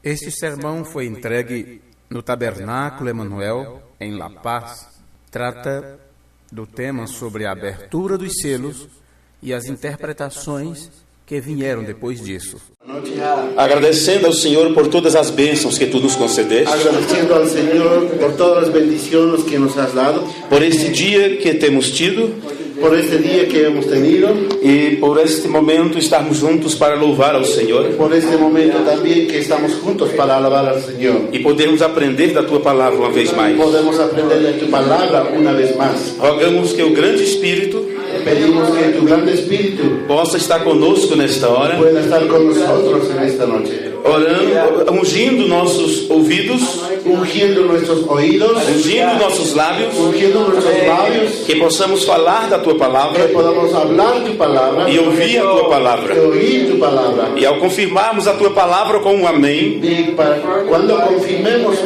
Este sermão foi entregue no Tabernáculo Emanuel, em La Paz. Trata do tema sobre a abertura dos selos e as interpretações que vieram depois disso. Agradecendo ao Senhor por todas as bênçãos que tu nos concedeste. Agradecendo ao Senhor por todas as bendições que nos has dado. Por este dia que temos tido. Por este dia que hemos tenido. E por este momento estarmos juntos para louvar ao Senhor. Por este momento também que estamos juntos para alabar ao Senhor. E podemos aprender da tua palavra uma vez mais. Podemos aprender da tua palavra uma vez mais. Rogamos que o grande Espírito pedimos que tu grande Espírito possa estar conosco nesta hora. Pueda estar con nosotros nesta noite. Orando, ungindo nossos ouvidos, ungindo nossos ouvidos, ungindo nossos lábios, ungindo nossos lábios, que possamos falar da tua palavra, que podamos falar tu palavra e ouvir a tua palavra. Ouvir tu palavra. E ao confirmarmos a tua palavra com um amém, e quando confirmemos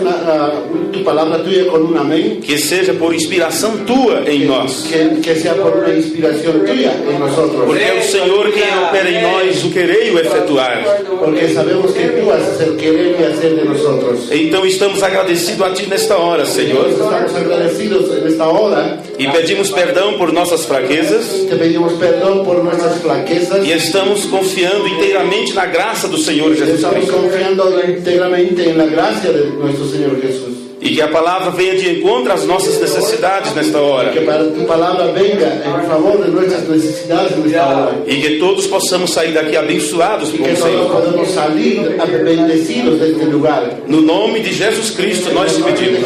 tu palavra tua com um amém, que seja por inspiração tua em nós, que seja por uma inspiração tua em nós, porque é o Senhor quem opera em nós o querer e o efetuar, porque sabemos que tu haces el querer y hacer de nosotros. Então estamos agradecidos a ti nesta hora, Senhor. Estamos agradecidos nesta hora. E pedimos perdão por nossas fraquezas. Te pedimos perdão por nossas fraquezas. E estamos confiando inteiramente na graça do Senhor Jesus Cristo. Estamos confiando inteiramente na graça de nosso Senhor Jesus. E que a palavra venha de encontro às nossas necessidades nesta hora. Que a tua palavra venha em favor de nossas necessidades nesta hora. E que todos possamos sair daqui abençoados com o Senhor. Que podemos sair bendecidos deste lugar. No nome de Jesus Cristo nós te pedimos.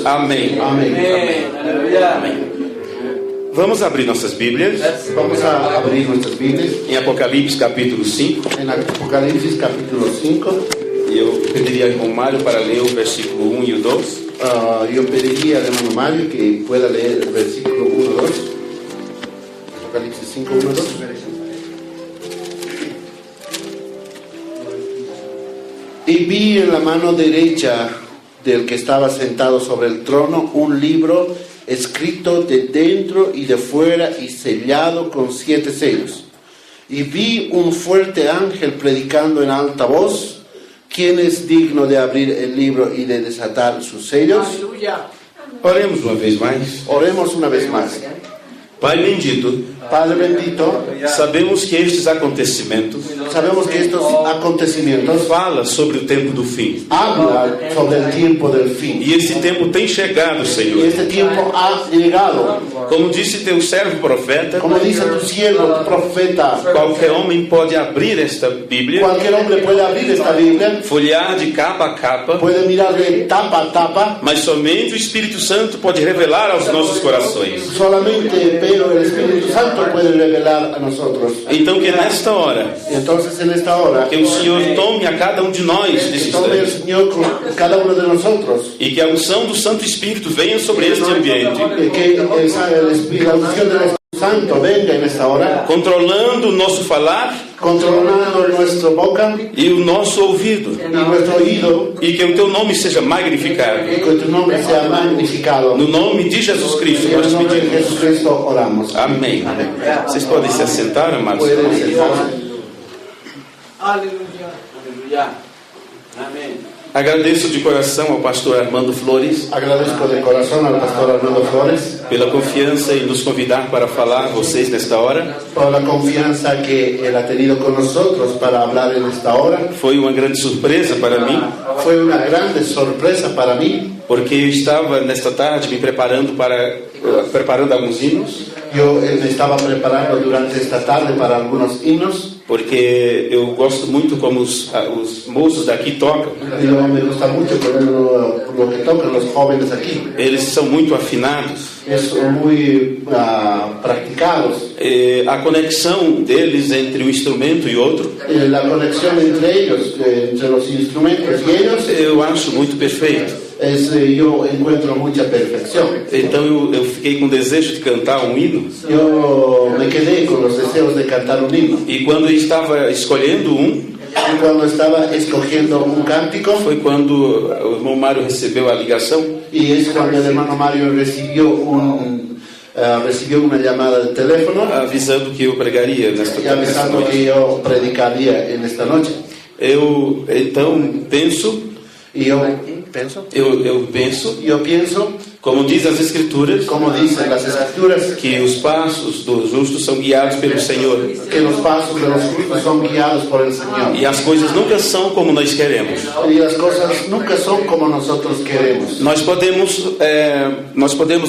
Amém. Amém. Amém. Vamos abrir nossas Bíblias. Vamos a abrir nossas Bíblias. Em Apocalipse capítulo 5. Em Apocalipse capítulo 5. E eu pediria ao irmão Mário para ler o versículo 1 e o 2. Eu pediria ao irmão Mário que pueda ler o versículo 1 e 2. Apocalipse 5, 1 e 2. Y vi en la mano derecha del que estaba sentado sobre el trono un libro escrito de dentro y de fuera y sellado con 7 sellos. Y vi un fuerte ángel predicando en alta voz: ¿Quién es digno de abrir el libro y de desatar sus sellos? Oremos uma vez mais. Oremos una vez más. Pai bendito, Padre bendito, sabemos que estes acontecimentos fala sobre o tempo do fim. Habla sobre el tiempo del fin. E esse tempo tem chegado, Senhor. Y este tiempo ha llegado. Como disse teu servo profeta, como dice tu siervo, tu profeta, qualquer homem pode abrir esta Bíblia. Cualquier hombre puede abrir esta Biblia. Folhear de capa a capa. Puede mirar de tapa a tapa. Mas somente o Espírito Santo pode revelar aos nossos corações. Solamente, pero el Espíritu Santo puede revelar a nosotros. Então que nesta hora, entonces en esta hora, que o Senhor tome a cada um de nós nesse tome el Señor con cada uno de nosotros. E que a unção do Santo Espírito venha sobre este ambiente. Que la unción del Espíritu Santo venga en esta hora, controlando o nosso falar, controlando nuestra boca e o nosso ouvido, y nuestro oído, e que o teu nome seja magnificado. Y que tu nombre sea magnificado. No nome de Jesus Cristo nós pedimos. De Jesus Cristo oramos. Amém. Amém. Vocês podem se assentar, amados. Aleluia. Aleluia. Amém. Agradeço de coração ao pastor Armando Flores. Agradeço de coração ao pastor Armando Flores pela confiança em nos convidar para falar a vocês nesta hora. Por la confiança que ele ha tenido con nosotros para hablar nesta hora. Foi uma grande surpresa para mim. Foi uma grande surpresa para mim. Porque eu estava nesta tarde me preparando alguns hinos. Eu me estava preparando durante esta tarde para alguns hinos. Porque eu gosto muito como os moços daqui tocam. Eu me gusta muito o que tocam os jovens aqui. Eles são muito afinados. São muito praticados. A conexão deles entre um instrumento e outro. A conexão entre eles, entre os instrumentos e eles. Eu acho muito perfeito. Eu encontro muita perfeição. Então eu fiquei com desejo de cantar um hino. Eu me quedei com os desejos de cantar um hino. E quando eu estava escolhendo e quando estava escolhendo um cântico, foi quando o irmão Mário recebeu a ligação. E é quando o irmão Mário recebeu uma chamada de telefone avisando que eu pregaria nesta noite. Avisando que eu predicaria nesta noite. Eu então penso, eu penso, como diz as Escrituras, como dicen las Escrituras, que os passos dos justos são guiados pelo Senhor. que los pasos de los justos son guiados por el Señor. E as coisas nunca são como nós queremos. Y las cosas nunca son como nosotros queremos. Nós podemos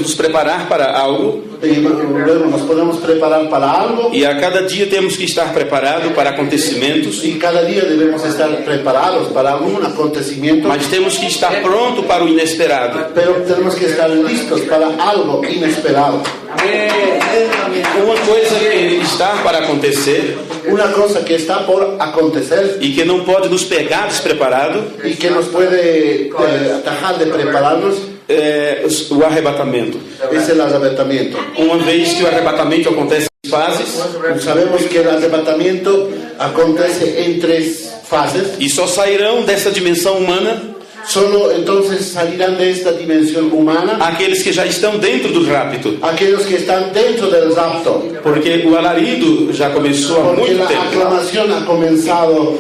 nos preparar para algo, Y luego nos podemos preparar para algo, e a cada dia temos que estar preparado para acontecimentos, y cada día debemos estar preparados para algún acontecimiento, mas temos que estar pronto para o inesperado. pero tenemos que estar listos para algo inesperado. Uma coisa que está para acontecer Una cosa que está por acontecer e que não pode nos pegar despreparado y que nos puede atajar de prepararnos é o arrebatamento. es el arrebatamiento. Uma vez que o arrebatamento acontece em fases, Sabemos que el arrebatamiento acontece en 3 fases. e só sairão dessa dimensão humana Solo entonces salirán de esta dimensión humana aqueles que já estão dentro do rapto, aquellos que están dentro del rapto, porque o alarido já começou há porque muito la tempo. aclamación ha comenzado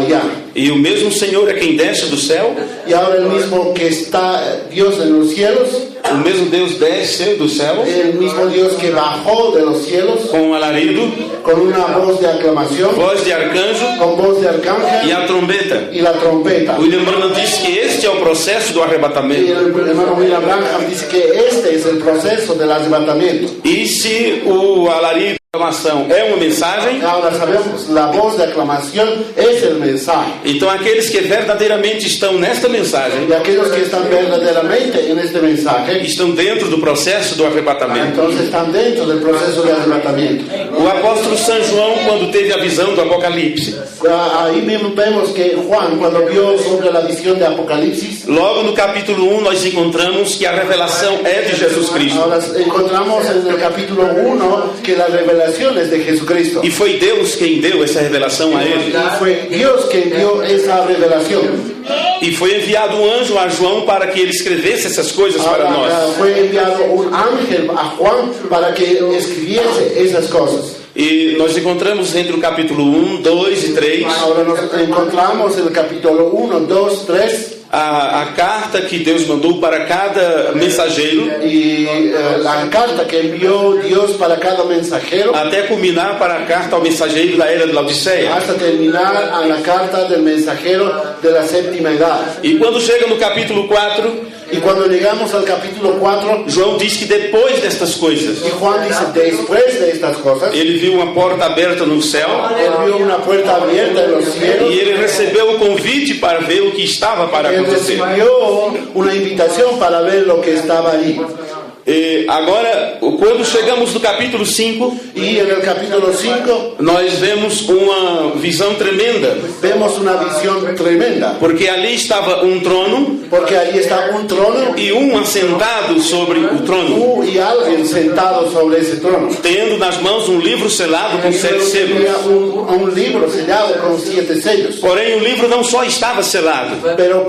ya. E o mesmo Senhor é quem desce do céu, Y ahora el mismo que está Dios en los cielos, o mesmo Deus desce do céu el mismo Dios que bajó de los cielos com o alarido, con una voz de aclamación, voz de arcanjo con voz de e arcángel a trombeta. y la trompeta. William Branham diz que este é o processo do Y arrebatamento. el hermano William Branham dice que este es el proceso del arrebatamiento. E se o alarido de aclamação é uma mensagem, Ahora sabemos, la voz de aclamación es el mensaje. então aqueles que verdadeiramente estão nesta mensagem Y aquellos que están verdaderamente en este mensaje, estão dentro do processo do arrebatamento. entonces están dentro del proceso de arrebatamiento. O apóstolo São João, quando teve a visão do Apocalipse, Ahí mismo vemos que Juan, cuando vio sobre la visión de Apocalipsis, logo no capítulo 1 nós encontramos que a revelação é de Jesus Cristo. ahora encontramos en el capítulo 1 que la revelación es de Jesucristo. E foi Deus quem deu essa revelação a ele. Y fue Dios quien dio esa revelación. E foi enviado um anjo a João para que ele escrevesse essas coisas para Ahora nós. fue enviado un ángel a Juan para que escribiese esas cosas. E nós encontramos entre o capítulo 1, 2 e 3 Ahora nos encontramos en el capítulo 1, 2, 3 a carta que Deus mandou para cada mensageiro, y la carta que envió Dios para cada mensajero até culminar para a carta ao mensageiro da era de Laodiceia. hasta terminar a la carta del mensajero de la séptima edad. E quando chega no capítulo 4, Y cuando llegamos al capítulo 4, João diz que depois destas coisas, y Juan dice, después de estas cosas, ele viu uma porta aberta no céu él vio una puerta abierta en los cielos, e ele recebeu o convite para ver o que estava para él acontecer. recibió una invitación para ver lo que estaba allí. E agora, quando chegamos no capítulo 5, Y en el capítulo 5 nós vemos uma visão tremenda, vemos una visión tremenda, porque ali estava um trono porque allí está un trono e um assentado sobre o trono, y alguien sentado sobre ese trono. tendo nas mãos um livro selado com 7 selos. Tenía un libro sellado con 7 sellos. Porém, o livro não só estava selado, Pero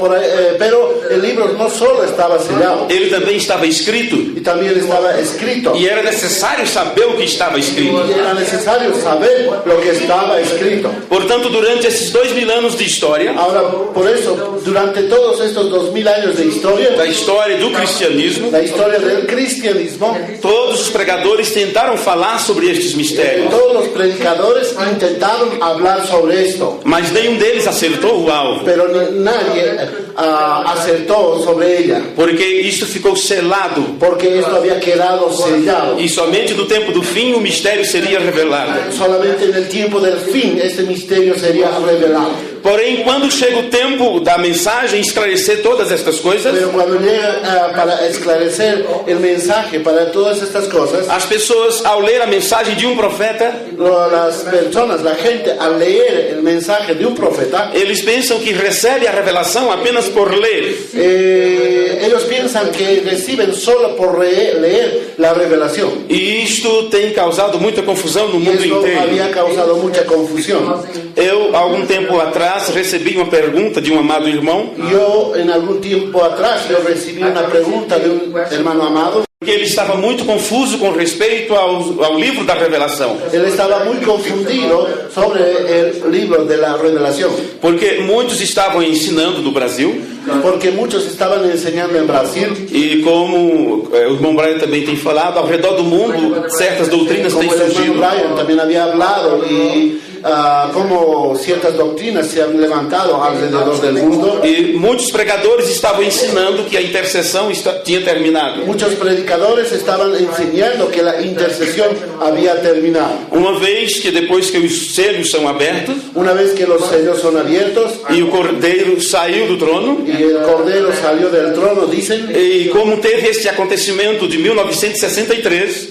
el libro no solo estaba sellado, ele também estava escrito, y también estaba escrito. e era necessário saber o que estava escrito. Y era necesario saber lo que estaba escrito. Portanto, durante esses 2000 anos de história, Ahora, por eso, durante todos estos 2000 años de historia, da história do cristianismo, la historia del cristianismo, todos os pregadores tentaram falar sobre estes mistérios, todos los predicadores intentaron hablar sobre esto, mas nenhum deles acertou o alvo, pero nadie acertó sobre ella, porque isso ficou selado, porque esto había quedado sellado. e somente no tempo do fim o mistério seria revelado. Solamente en el tiempo del fin este misterio sería revelado. Porém, quando chega o tempo da mensagem esclarecer todas estas coisas, Pero cuando llega para esclarecer el mensaje para todas estas cosas, as pessoas, ao ler a mensagem de um profeta, las personas, la gente, al leer el mensaje de un profeta, eles pensam que recebe a revelação apenas por ler. ellos piensan que reciben solo por leer la revelación. E isto tem causado muita confusão no Y mundo esto inteiro. había causado mucha confusión. Eu, há algum tempo atrás, atrás recebi uma pergunta de um amado irmão, Yo en algún tiempo atrás yo recibí una pregunta de un hermano amado. que ele estava muito confuso com respeito ao livro da Revelação. Él estaba muy confundido sobre el libro de la revelación, Porque muitos estavam ensinando no Brasil, porque muchos estaban enseñando en Brasil, e como o irmão Brian também tem falado, ao redor do mundo certas doutrinas têm como el hermano surgido. Brian también había hablado, y como ciertas doctrinas se han levantado alrededor del mundo. E muitos pregadores estavam ensinando que a intercessão tinha terminado. Muchos predicadores estaban enseñando que la intercesión había terminado. Uma vez que depois que os selos são abertos Una vez que los sellos son abiertos e o Cordeiro saiu do trono, y el Cordero salió del trono, dicen, e como teve este acontecimento de 1963,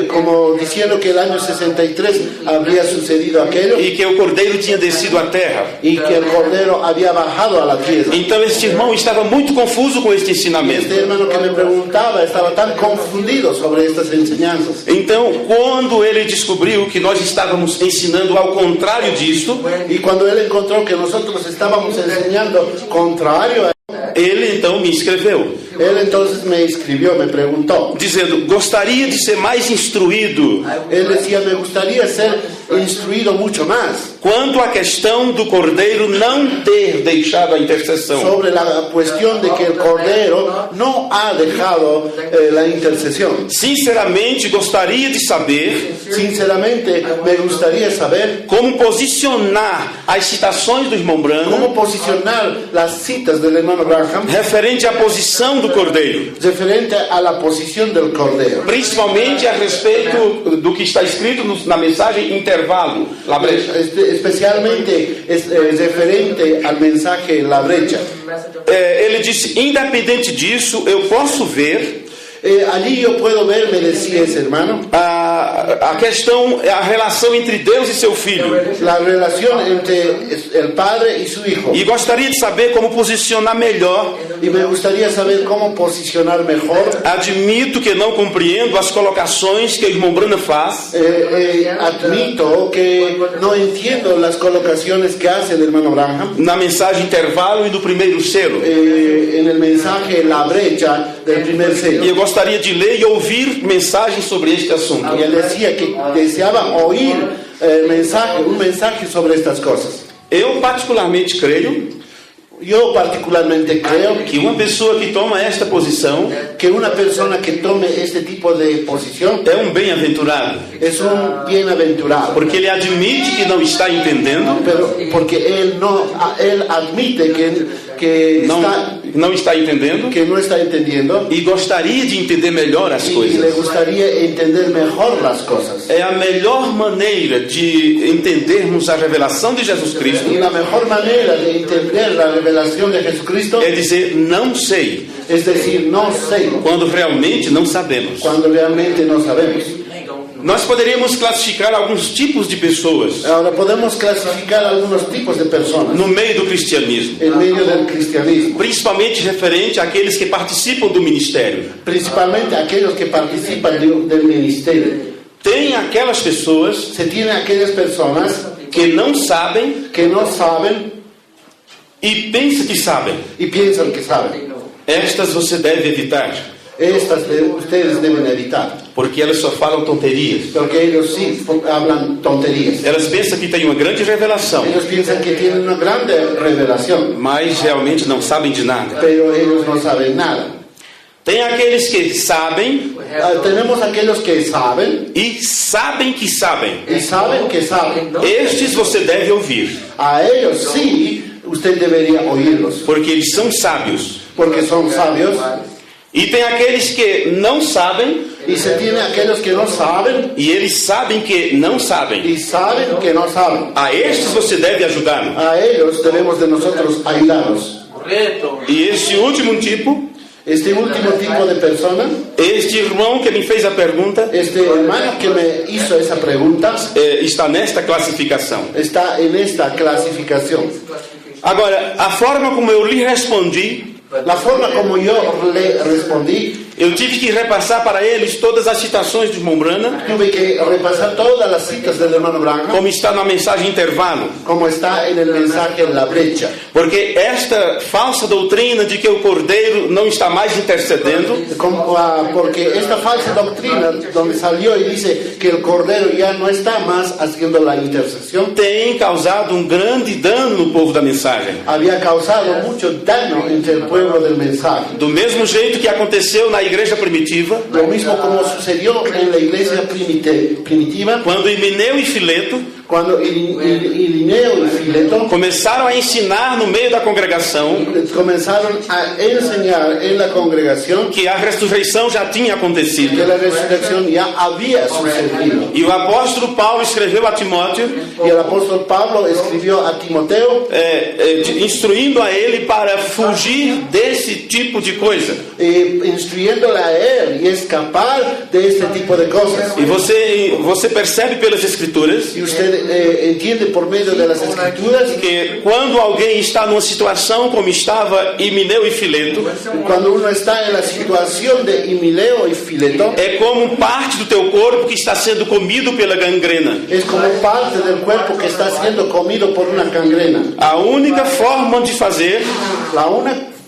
como diciendo que el año 63 habría sucedido aquello e que o Cordeiro tinha descido à terra. y que el Cordero había bajado a la tierra. Então este irmão estava muito confuso com este ensinamento. Este hermano que me preguntaba estaba tan confundido sobre estas enseñanzas. Então, quando ele descobriu que nós estávamos ensinando ao contrário disto, Y cuando él encontró que nosotros estábamos enseñando contrario a ele então me escreveu, él, entonces me escribió, me preguntó. dizendo: gostaria de ser mais instruído Él decía, me gustaría ser instruido mucho más quanto à questão do Cordeiro não ter deixado a intercessão. sobre la cuestión de que el Cordero no ha dejado la intercesión. Sinceramente, gostaria de saber Sinceramente, me gustaría saber como posicionar as citações do irmão Branham cómo posicionar las citas del hermano Branham referente à posição do Cordeiro, referente a la posición del Cordero. principalmente a respeito do que está escrito na mensagem intervalo, La Brecha. Especialmente referente al mensaje La Brecha. Ele disse: independente disso, eu posso ver Allí yo puedo ver, me decía ese hermano, a questão, a relação entre Deus e seu filho. la relación entre el Padre y su Hijo. E gostaria de saber como posicionar melhor. Y me gustaría saber cómo posicionar mejor. Admito que não compreendo as colocações que o irmão Branham faz, Admito que no entiendo las colocaciones que hace el hermano Branham na mensagem intervalo e do primeiro selo. en el mensaje La Brecha del primer E sello. eu gostaria de ler e ouvir mensagens sobre este assunto. Y él decía que deseaba oír un mensaje sobre estas cosas. Eu particularmente creio Yo particularmente creo que uma pessoa que toma esta posição que una persona que tome este tipo de posición é um bem-aventurado, es un bienaventurado, porque ele admite que não está entendendo, pero porque él admite que não está entendendo, no está entendiendo e gostaria de entender melhor as y le coisas. gustaría entender mejor las cosas. É a melhor maneira de entendermos a revelação de Jesus Cristo, Y la mejor manera de entender la revelación de Jesucristo é dizer não sei, es decir, no sé, quando realmente não sabemos. cuando realmente no sabemos. Nós poderíamos classificar alguns tipos de pessoas Ahora podemos clasificar algunos tipos de personas no meio do cristianismo, en medio del cristianismo, principalmente referente àqueles que participam do ministério. principalmente aquellos que participan del ministerio. Tem aquelas pessoas Se tienen aquellas personas que não sabem que no saben e pensam que sabem. y piensan que saben. Estas você deve evitar, Estas ustedes deben evitar, porque elas só falam tonterias. porque ellos sí hablan tonterías. Elas pensam que tem uma grande revelação, Ellos piensan que tienen una grande revelación, mas realmente não sabem de nada. pero ellos no saben nada. Tem aqueles que sabem Tenemos aquellos que saben e sabem que sabem. y saben que saben. Estes você deve ouvir, A ellos sí usted debería oírlos, porque eles são sábios. porque son sabios. E tem aqueles que não sabem Y se tiene aquellos que no saben e eles sabem que não sabem. y saben que no saben. A estes você deve ajudar. A ellos debemos de nosotros ayudarlos. Correto. E este último tipo, Este último tipo de persona, este irmão que me fez a pergunta, este hermano que me hizo esa pregunta, está nesta classificação. está en esta clasificación. Agora, a forma como eu lhe respondi La forma como yo le respondí eu tive que repassar para eles todas as citações de irmão Branham, Tuve que repasar todas las citas del hermano Branham, como está na mensagem intervalo. como está en el mensaje en la brecha. Porque esta falsa doutrina de que o Cordeiro não está mais intercedendo Porque esta falsa doctrina donde salió y dice que el Cordero ya no está más haciendo la intercesión, tem causado um grande dano no povo da mensagem. había causado mucho daño entre el pueblo del mensaje. Do mesmo jeito que aconteceu na igreja primitiva, Lo mismo como sucedió en la iglesia primitiva, quando Himeneu e Fileto cuando Irineo y Fileto começaram a ensinar no meio da congregação comenzaron a enseñar en la congregación que a ressurreição já tinha acontecido. que la resurrección ya había sucedido. E o apóstolo Paulo escreveu a Timóteo, Y el apóstol Pablo escribió a Timoteo instruindo a ele para fugir desse tipo de coisa. instruyéndole a él y escapar de este tipo de cosas. E você percebe pelas escrituras Y usted entiende por medio de las escrituras que quando alguém está numa situação como estava Himeneu e Fileto, cuando uno está en la situación de Himeneo y Fileto, é como parte do teu corpo que está sendo comido pela gangrena. es como parte del cuerpo que está siendo comido por una gangrena. A única forma de fazer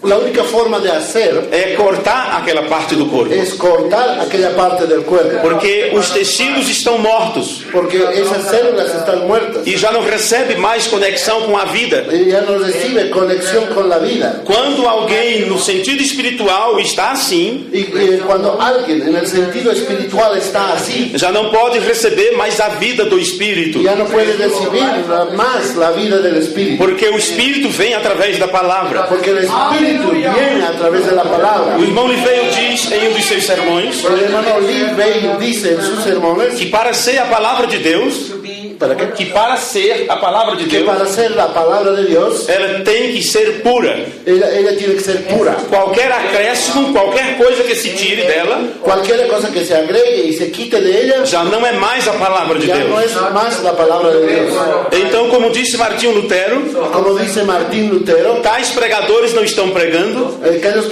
La única forma de hacer é cortar aquela parte do corpo, es cortar aquella parte del cuerpo, porque os tecidos estão mortos porque esas células están muertas e já não recebe mais conexão com a vida. y ya no recibe conexión con la vida. Quando alguém no sentido espiritual está assim, Y cuando alguien en el sentido espiritual está así, já não pode receber mais a vida do Espírito, ya no puede recibir más la vida del Espíritu, porque o Espírito vem através da palavra. porque el Espíritu viene a través de la palabra. O irmão Liveio diz em um dos seus sermões El hermano Lee dice en sus sermones que para ser a palavra de Deus, ¿para qué? que para ser a palavra de Que Deus, para ser la palabra de Dios, ela tem que ser pura. ella tiene que ser pura. Qualquer acréscimo, qualquer coisa que se tire dela, Cualquier cosa que se agregue y se quite de ella, já não é mais a palavra de ya no Deus. es más la palabra de Dios. Então, como disse Martinho Lutero, Como dice Martín Lutero, tais pregadores não estão pregando, aquellos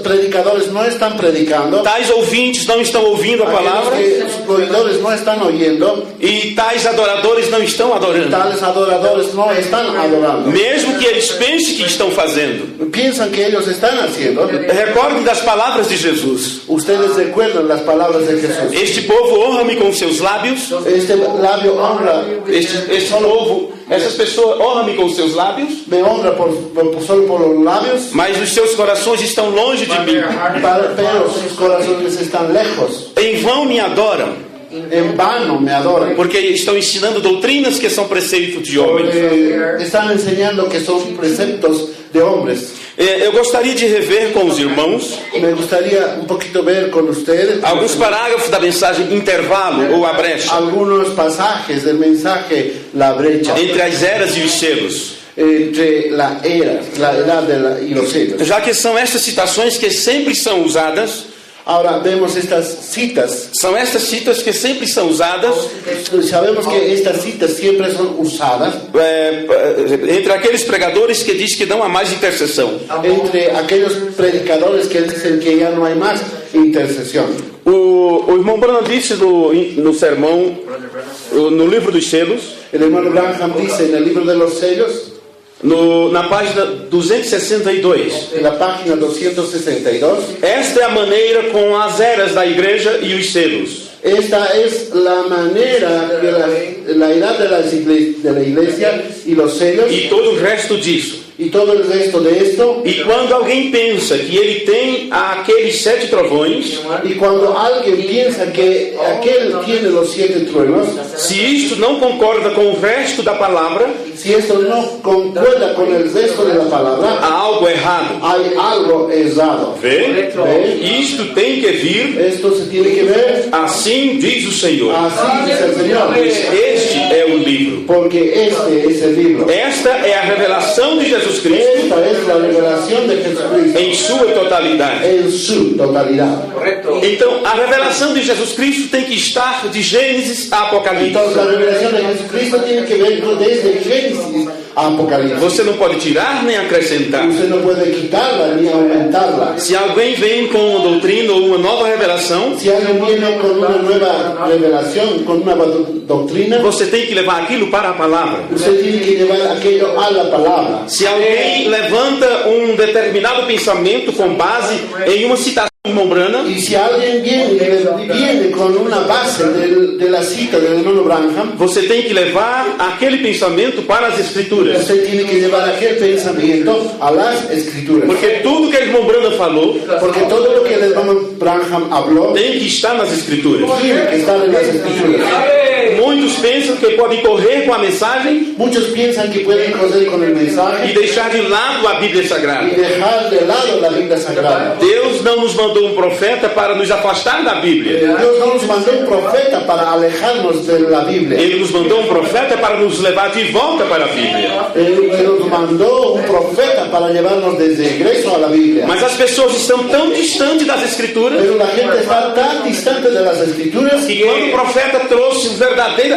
predicadores no están predicando, tais ouvintes não estão ouvindo a palavra, aquellos que oidores no están oyendo, e tais adoradores não estão adorando. tales adoradores no están adorando. Mesmo que eles pensem que estão fazendo. Piensan que ellos están haciendo. Recordem das palavras de Jesus. Ustedes recuerdan las palabras de Jesús. Este povo honra-me com seus lábios. Este labio honra, Este povo, essas pessoas honram-me com seus lábios, me honra solo por los labios, mas os seus corações estão longe de mim. pero sus corazones están lejos. Em vão me adoram, En vano me adoran. porque estão ensinando doutrinas que são preceitos de homens. Están enseñando que son preceptos de hombres. Eu gostaria de rever com os irmãos Me gustaría un poquito ver con ustedes alguns parágrafos da mensagem intervalo ou a brecha algunos pasajes del mensaje La Brecha, entre as eras e os selos, entre la edad y los siglos. já que são estas citações que sempre são usadas. Ahora vemos estas citas. São estas citas que sempre são usadas Sabemos que estas citas siempre son usadas entre aqueles pregadores que dizem que não há mais intercessão. entre aquellos predicadores que dicen que ya no hay más intercesión. O irmão Branham disse no sermão, no livro dos selos, El hermano Branham dice en el libro de los sellos, na página 262, en la página 262, esta é a maneira com as eras da igreja e os selos. esta es la manera de la edad de la iglesia y los sellos E todo o resto disso. y todo el resto de esto. E quando alguém pensa que ele tem aqueles 7 trovões, Y cuando alguien piensa que aquel tiene los 7 truenos, se isto não concorda com o resto da palavra, si esto no concuerda con el resto de la palabra, há algo errado. hay algo errado. Vê? ¿Ve? Isto tem que vir, Esto se tiene que ver, assim diz o Senhor. así dice el Señor, Este é o livro. porque este es el libro. Esta é a revelação de Jesus Cristo Esta es la revelación de Jesucristo em sua totalidade. en su totalidad. Então, a revelação de Jesus Cristo tem que estar de Gênesis a Apocalipse. Entonces la revelación de Jesucristo tiene que ver desde Génesis Apocalipse. Você não pode tirar nem acrescentar. Usted no puede quitarla ni aumentarla. Se alguém vem com uma doutrina ou uma nova revelação, Si alguien viene con una nueva revelación, con una doctrina, você tem que levar aquilo para a palavra. usted tiene que llevar aquello a la palabra. Se alguém levanta um determinado pensamento com base em uma citação de Mombrana, Y si alguien viene con una base de la cita del hermano Branham, você tem que levar aquele pensamento para as Escrituras. usted tiene que llevar aquel pensamiento a las escrituras. Porque tudo que Mombrana falou Porque todo lo que el hermano Branham habló tem que estar nas Escrituras. tiene que estar en las escrituras. Muitos pensam que podem correr com a mensagem Muchos piensan que pueden correr con el e mensaje deixar de lado a Bíblia y Sagrada. dejar de lado la Biblia Sagrada. Deus não nos mandou um profeta para nos afastar da Bíblia. Dios no nos mandó un profeta para alejarnos de la Biblia. Ele nos mandou um profeta para nos levar de volta para a Bíblia. Él nos mandó un profeta para llevarnos de regreso a la Biblia. Mas as pessoas estão tão distantes das Escrituras Pero la gente está tan distante de las escrituras que quando o profeta trouxe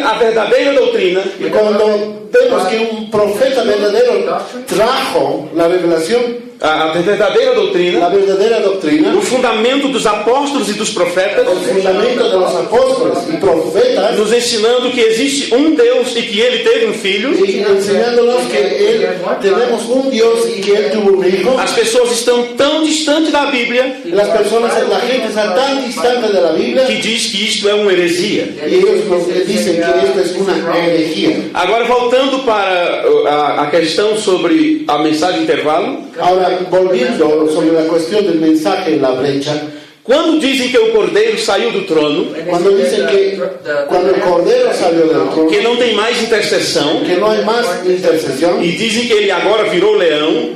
a verdadeira doutrina, y cuando vemos que un profeta verdadero trajo la revelación, a verdadeira doutrina, la verdadera doctrina, o fundamento dos apóstolos e dos profetas, el fundamento de los apóstoles y profetas, nos ensinando que existe um Deus e que ele teve um filho, y enseñándonos que tenemos un Dios y que Él tuvo un hijo. as pessoas estão tão distantes da Bíblia Las personas, la gente está tan distante de la Biblia que diz que isto é uma heresia. y ellos nos dicen que esto es una herejía. Agora, voltando para a questão sobre a mensagem intervalo, Ahora, volviendo sobre la cuestión del mensaje en la brecha, quando dizem que o Cordeiro saiu do trono, cuando dicen que cuando el Cordero salió del trono, que não tem mais intercessão, que no hay más intercesión, e dizem que ele agora virou leão,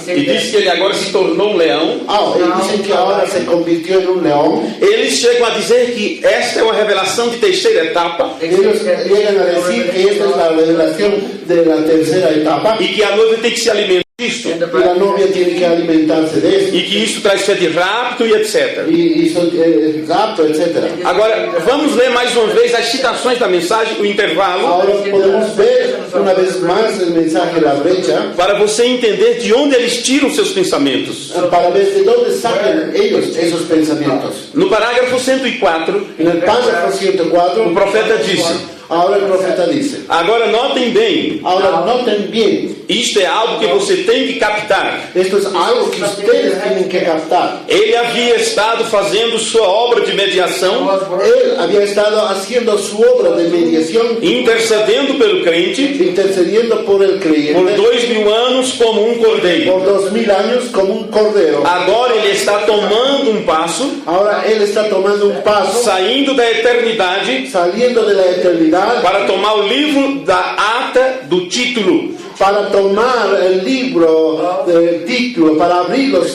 e dizem que ele agora se tornou um leão, y dicen que ahora se convirtió en un león, eles chegam a dizer que esta é uma revelação de terceira etapa ellos llegan a decir que esta es la revelación de la tercera etapa e que a noiva tem que se alimentar disto, y la novia tiene que alimentarse de esto, e que isso traz fé de rapto e etc. y rapto, etc. Agora, vamos ler mais uma vez as citações da mensagem, o intervalo, Ahora podemos ver una vez más el mensaje de la brecha para você entender de onde eles tiram seus pensamentos. para ver de dónde sacan ellos esos pensamientos. No parágrafo 104, En el párrafo o 104, profeta disse: ahora el profeta dice, agora notem bem, ahora noten bien, isto é algo que você tem que captar. esto es algo que ustedes tienen que captar. Ele havia estado fazendo sua obra de mediação, Él había estado haciendo su obra de mediación, intercedendo pelo crente intercediendo por el por creyente 2000 anos como um cordeiro. por 2000 años como un cordero. Agora ele está tomando um passo, Ahora Él está tomando un paso, saindo da eternidade saliendo de la eternidad para tomar o livro da ata do título, para tomar el libro del título, para abrir los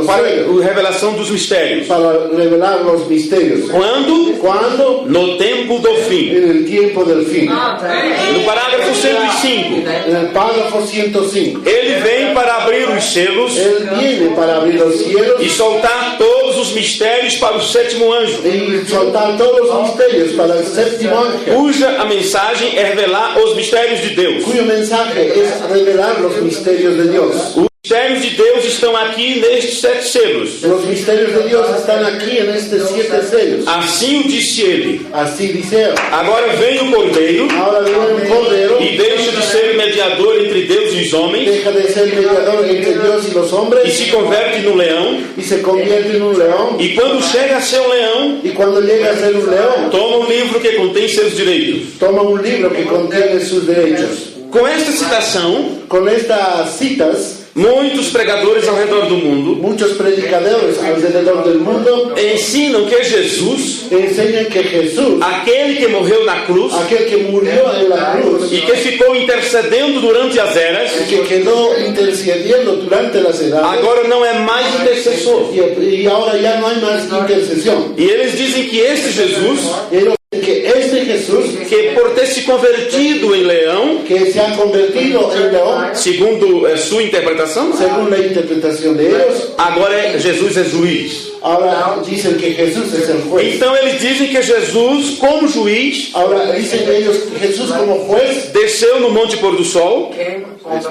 para sellos, a revelação dos mistérios. para revelar los misterios. Quando? ¿Cuándo? No tempo do fim. En el tiempo del fin. No parágrafo 105, En el párrafo 105. ele vem para abrir os selos Él viene para abrir los cielos e soltar todos os mistérios para o sétimo anjo, y soltar todos los misterios para el séptimo ángel, cuja a mensagem é revelar os mistérios de Deus. cuyo mensaje es revelar los misterios de Dios. Os mistérios de Deus estão aqui nestes 7 selos. Los misterios de Dios están aquí en estos 7 sellos. Assim o disse ele. Así dice él. Agora vem o Cordeiro Ahora viene un cordero, e deixa de ser mediador entre Deus e os homens deja de ser mediador entre Dios y los e hombres se converte no leão. y se convierte en un león. E quando chega a ser um leão, Y cuando llega a ser un león, toma um livro que contém seus direitos. toma un libro que contiene sus derechos. Com esta citação, Con estas citas, muitos pregadores ao redor do mundo muchos predicadores alrededor del mundo ensinam que Jesus, enseñan que Jesús, aquele que morreu na cruz aquel que murió en la cruz e que ficou intercedendo durante as eras, y que quedó intercediendo durante las edades, agora não é mais intercessor. y ahora ya no hay más intercesión. E eles dizem que este Jesus, Ellos dicen que este Jesús, que por ter se convertido em leão, que se ha convertido en león, segundo a sua interpretação, según la interpretación de ellos, agora Jesus é juiz. Ahora dicen que Jesús es el juez. Então eles dizem que Jesus, como juiz, Ahora dicen ellos que Jesús como juez desceu no Monte Pôr do Sol.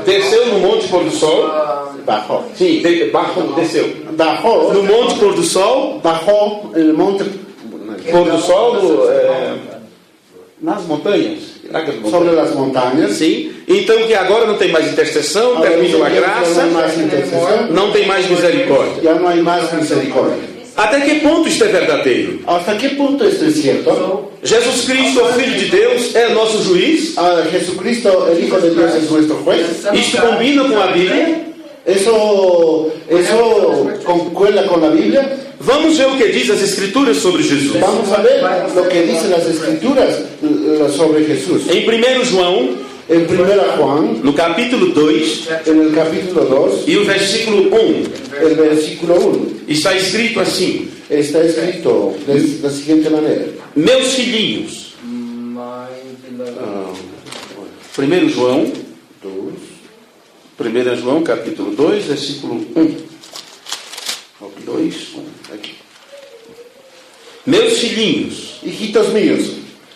Desceu no Monte Pôr do Sol. bajó. Sim, desceu. Bajó. No Monte Pôr do Sol. Bajó en el monte. Pôr do Sol nas montanhas. Sobre las montañas. Sim. Então que agora não tem mais intercessão, Ahora terminou a dicen que graça, no hay más intercesión, não tem mais misericórdia. ya no hay más misericordia. Até que ponto isto é verdadeiro? ¿Hasta qué punto esto es cierto? Jesus Cristo, o Filho de Deus, é nosso juiz? Jesucristo, el Hijo de Dios, es nuestro juez. Isto combina com a Bíblia? Eso concuerda con la Biblia. Vamos ver o que diz as Escrituras sobre Jesus. Vamos a ver lo que dicen las Escrituras sobre Jesús. Em 1 João, En 1 Juan, no capítulo 2, en el capítulo 2, e o versículo 1, el versículo 1, está escrito assim: está escrito de la siguiente manera. Meus filhinhos, 1 João, 1 João, capítulo 2, versículo 1. 2, 1, aqui. Meus filhinhos, Hijitos míos,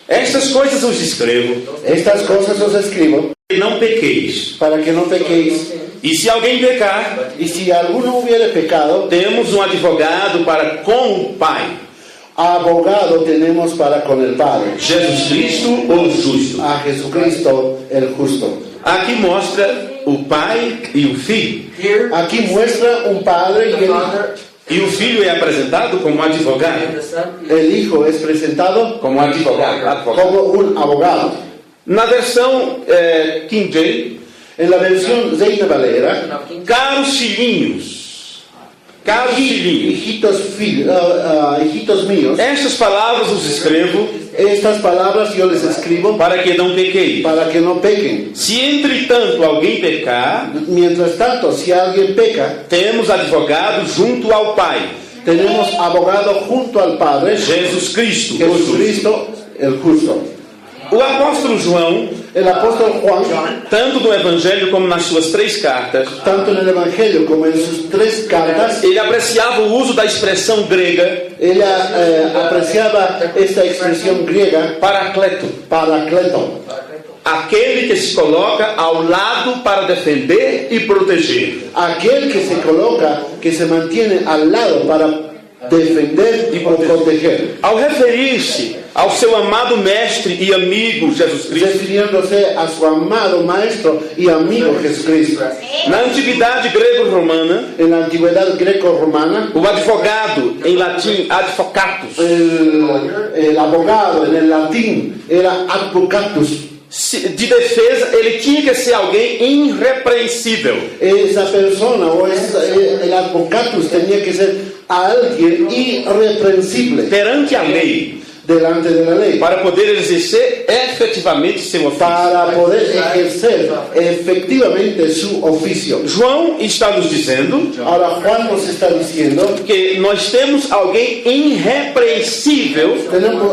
estas coisas os escrevo, estas cosas os escribo que não pequeis. para que no pequéis. E se alguém pecar, Y si alguno hubiere pecado, temos um advogado para com o Pai, abogado tenemos para con el Padre, Jesus Cristo, o justo. a Jesucristo el justo. Aqui mostra o Pai e o Filho. Aquí muestra un Padre y el Hijo. E o Filho é apresentado como advogado. El Hijo es presentado Como advogado. como un abogado. Na versão King James, En la versión Reina Valera, caros filhinhos, caros filhinhos, hijitos míos, estas palavras os escrevo estas palabras yo les escribo para que não pequeis. para que no pequen. Se entretanto alguém pecar, Mientras tanto, si alguien peca, temos advogado junto ao Pai, tenemos abogado junto al Padre, Jesus Cristo, o justo. Jesucristo el justo. O apóstolo João, El apóstol Juan, tanto no Evangelho como nas suas 3 cartas, tanto en el Evangelio como en sus 3 cartas, ele apreciava o uso da expressão grega apreciaba esta expresión griega, paracleto, paracleto, aquele que se coloca ao lado para defender e proteger. aquel que se coloca, que se mantiene al lado para defender y proteger. Ao referir-se ao seu amado mestre e amigo Jesus Cristo, Refiriéndose a su amado maestro y amigo Jesucristo. na antiguidade grego-romana, En la antigüedad greco-romana, o advogado, em latim advocatus, el abogado en el latín era advocatus. de defesa, ele tinha que ser alguém irrepreensível. Esa persona el advocatus tenía que ser alguien irreprensible Perante a lei, delante de la ley para poder exercer efetivamente seu ofício. para poder ejercer efectivamente su oficio. João está nos dizendo Ahora Juan nos está diciendo, que nós temos alguém irrepreensível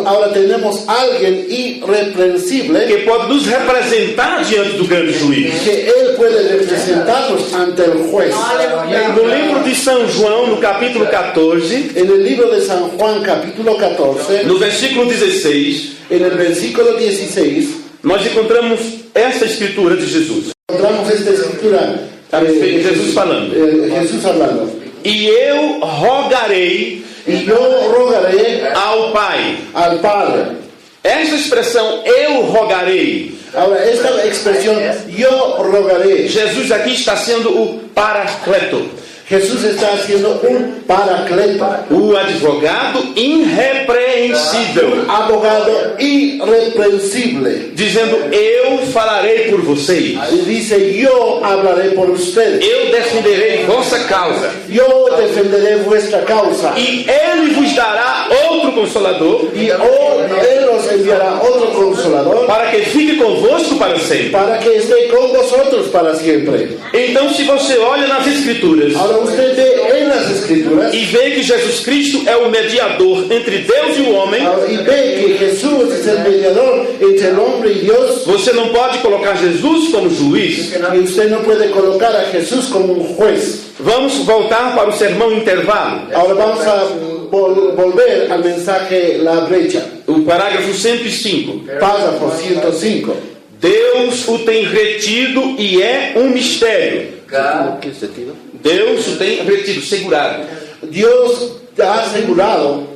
ahora tenemos alguien irreprensible que pode nos representar diante do grande juiz. que él puede representarnos ante el juez. No livro de São João, no capítulo 14, En el libro de San Juan capítulo 14, no versículo 16, en el versículo 16, nós encontramos esta escritura de Jesus. encontramos esta escritura de Jesus falando. Jesús hablando. E eu rogarei Y yo rogaré ao Pai. al Padre. Esta expressão, eu rogarei, Ahora, esta expresión, yo rogaré, Jesus aqui está sendo o paracleto, Jesús está haciendo un paracleto, o advogado irrepreensível, abogado irreprensible. dizendo, eu falarei por vocês, Y dice, yo hablaré por ustedes, eu defenderei vossa causa, yo defenderé vuestra causa. e ele vos dará outro consolador, Y Él os enviará otro consolador para que fique convosco para sempre. para que esté con vosotros para siempre. Então, se você olha nas Escrituras, Ahora usted ve en las Escrituras e vê que Jesus Cristo é o mediador entre Deus e o homem, y ve que Jesús es el mediador entre el hombre y Dios, você não pode colocar Jesus como juiz. y usted no puede colocar a Jesús como un juez. Vamos voltar para o sermão intervalo. Ahora vamos a volver al mensaje La Brecha, O parágrafo 105. párrafo 105. Deus o tem retido e é um mistério. ¿Qué sentido? Deus o tem retido, segurado. Dios ha asegurado,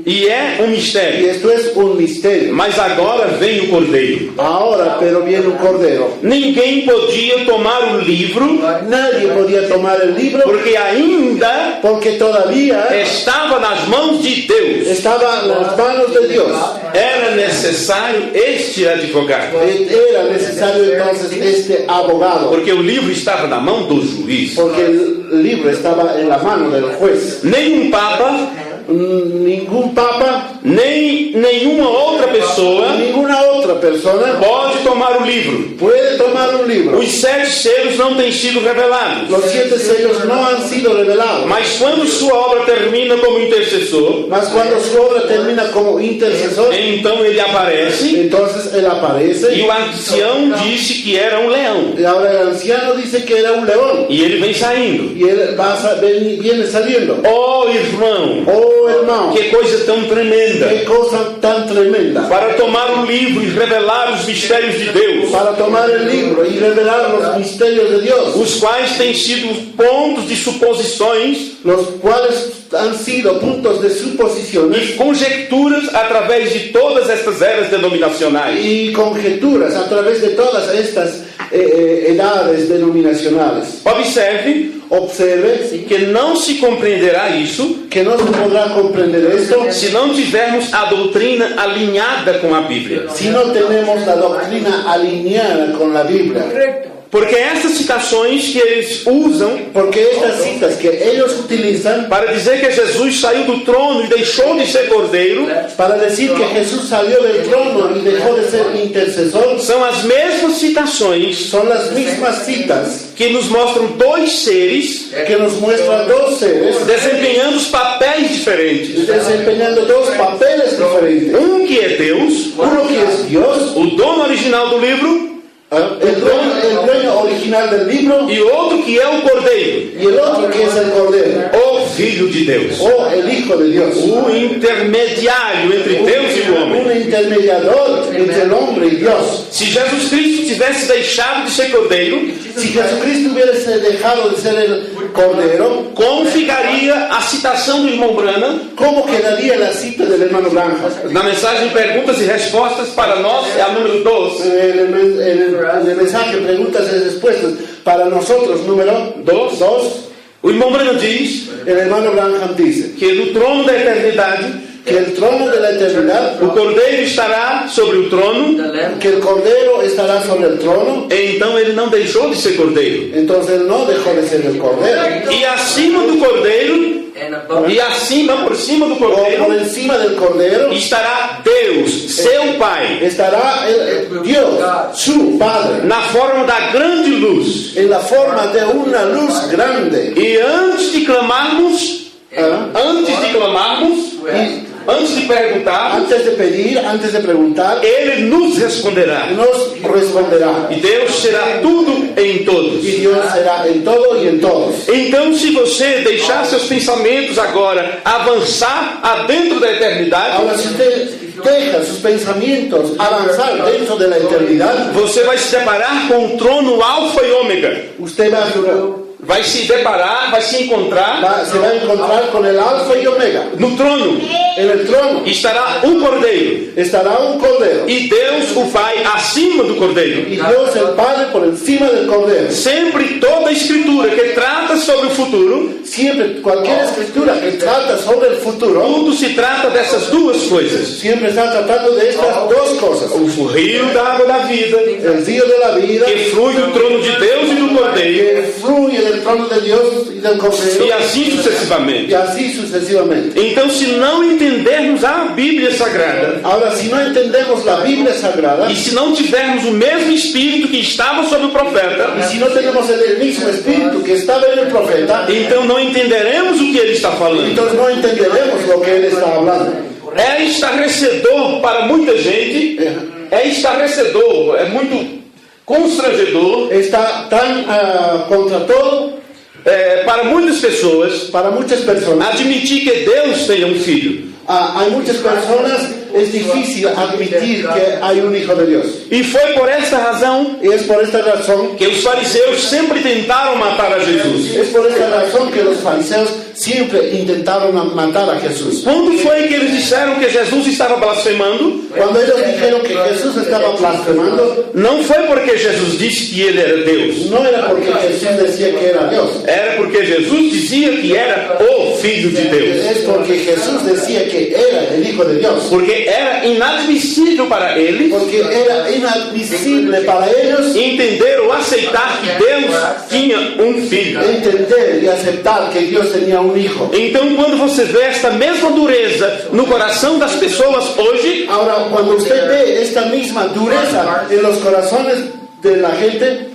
E é um y mistério. esto es un misterio. Mas agora vem o Cordeiro. Ahora, pero viene un cordero. Ninguém podia tomar o livro, Nadie podía tomar el libro porque ainda porque todavía estava nas mãos de Deus. estaba en las manos de Dios. Era necessário este advogado, Era necesario entonces este abogado, porque o livro estava na mão do juiz. porque el libro estaba en la mano del juez. Nenhum papa, Ningún papa, nem nenhuma outra pessoa ninguna otra persona pode tomar o livro. puede tomar un libro. Os 7 selos não têm sido revelados. Los 7 sellos no han sido revelados. Mas quando sua obra termina como intercessor, Mas cuando su obra termina como intercesor, então ele aparece entonces él aparece. e o ancião disse que era um leão. Y ahora el anciano dice que era un león. E ele vem saindo. Y él viene saliendo. Oh, irmão, Oh, hermano, que coisa tão tremenda! qué cosa tan tremenda. Para tomar o livro e revelar os mistérios de Deus, Para tomar el libro y revelar los misterios de Dios, os quais têm sido pontos de suposições los cuales han sido puntos de suposiciones e conjecturas através de todas estas eras denominacionais. y conjeturas a través de todas estas edades denominacionales. Observe que não se compreenderá isso Que no se podrá comprender esto se não tivermos a doutrina alinhada com a Bíblia. si no tenemos la doctrina alineada con la Biblia. Porque essas citações que eles usam Porque estas citas que ellos utilizan para dizer que Jesus saiu do trono e deixou de ser cordeiro para decir que Jesús salió del trono y dejó de ser intercesor são as mesmas citações son las mismas citas que nos mostram dois seres que nos muestran dos seres desempenhando os papéis diferentes. desempeñando dos papeles diferentes. Um que é Deus, Uno que es Dios, o dono original do livro, el dueño original del libro, e outro que é o cordeiro, y el otro que es el Cordero, o Filho de Deus, o el Hijo de Dios. o intermediário entre Deus e o homem. Un intermediador entre el hombre y Dios. Se Jesus Cristo tivesse deixado de ser cordeiro, Si Jesucristo hubiese dejado de ser el Cordero, como ficaria a citação do irmão Branham ¿cómo quedaría la cita del hermano Branham? na mensagem Perguntas e Respostas para nós, é a número 2. En el mensaje Preguntas y Respuestas para nosotros, número 2, O irmão Branham diz el hermano Branham dice que no trono da eternidade que el trono de la eternidad, o cordeiro estará sobre o trono, que el Cordero estará sobre el trono, e então ele não deixou de ser cordeiro. entonces él no dejó de ser el Cordero. E acima do cordeiro, e acima, por cima do O por cordeiro, encima del Cordero estará Deus, seu Pai, estará el Dios, su Padre, na forma da grande luz. en la forma de una luz grande. E antes de clamarmos, antes de perguntar, Antes de pedir, antes de preguntar, Ele nos responderá. nos responderá. E Deus será tudo em todos. Y Dios será en todo y en todos. Então, se você deixar seus pensamentos agora avançar adentro da eternidade, Ahora, si usted deja sus pensamientos avanzar dentro de la eternidad, você vai se deparar com o trono alfa e ômega. usted Vai se deparar, vai se encontrar se va a encontrar con el Alfa y Omega. no trono. En el trono Estará um cordeiro. estará un Cordero. E Deus, o Pai, acima do cordeiro. Y Dios el Padre por encima del Cordero. Sempre toda a escritura que trata sobre o futuro, Siempre, cualquier escritura que trata sobre el futuro, tudo se trata dessas duas coisas. siempre está tratando de estas dos cosas. O rio da água da vida, El río de la vida, que flui do trono de Deus e do cordeiro, que fluye del trono de Dios y del Cordero, e assim y sucessivamente. así sucesivamente. Então, se não entendermos a Bíblia Sagrada, Ahora, si no entendemos la Biblia Sagrada, e se não tivermos o mesmo Espírito que estava sobre o profeta, y si no tenemos el mismo espíritu que estaba en el profeta, então não entenderemos o que ele está falando. entonces no entenderemos lo que él está hablando. É estarrecedor para muita gente, é estarrecedor, é muito constrangedor Está tan contra todo para muitas pessoas para muchas personas. admitir que Deus tenha um filho. Hay muchas personas, es difícil admitir que hay un hijo de Dios. E foi por esta razão Y es por esta razón, que os fariseus sempre tentaram matar a Jesus. es por esta razón que los fariseos siempre intentaron matar a Jesús. Quando foi que eles disseram que Jesus estava blasfemando? Cuando ellos dijeron que Jesús estaba blasfemando, Não foi porque Jesus disse que ele era Deus. no era porque Jesús decía que era Dios, Era porque Jesus dizia que era o Filho de Deus. es porque Jesús decía que era el Hijo de Dios. Porque era inadmissível para eles Porque era inadmisible para ellos entender ou aceitar que Deus tinha um filho. entender y aceptar que Dios tenía un hijo. Então, quando você vê esta mesma dureza no coração das pessoas hoje, Ahora, cuando usted ve esta misma dureza en los corazones de la gente,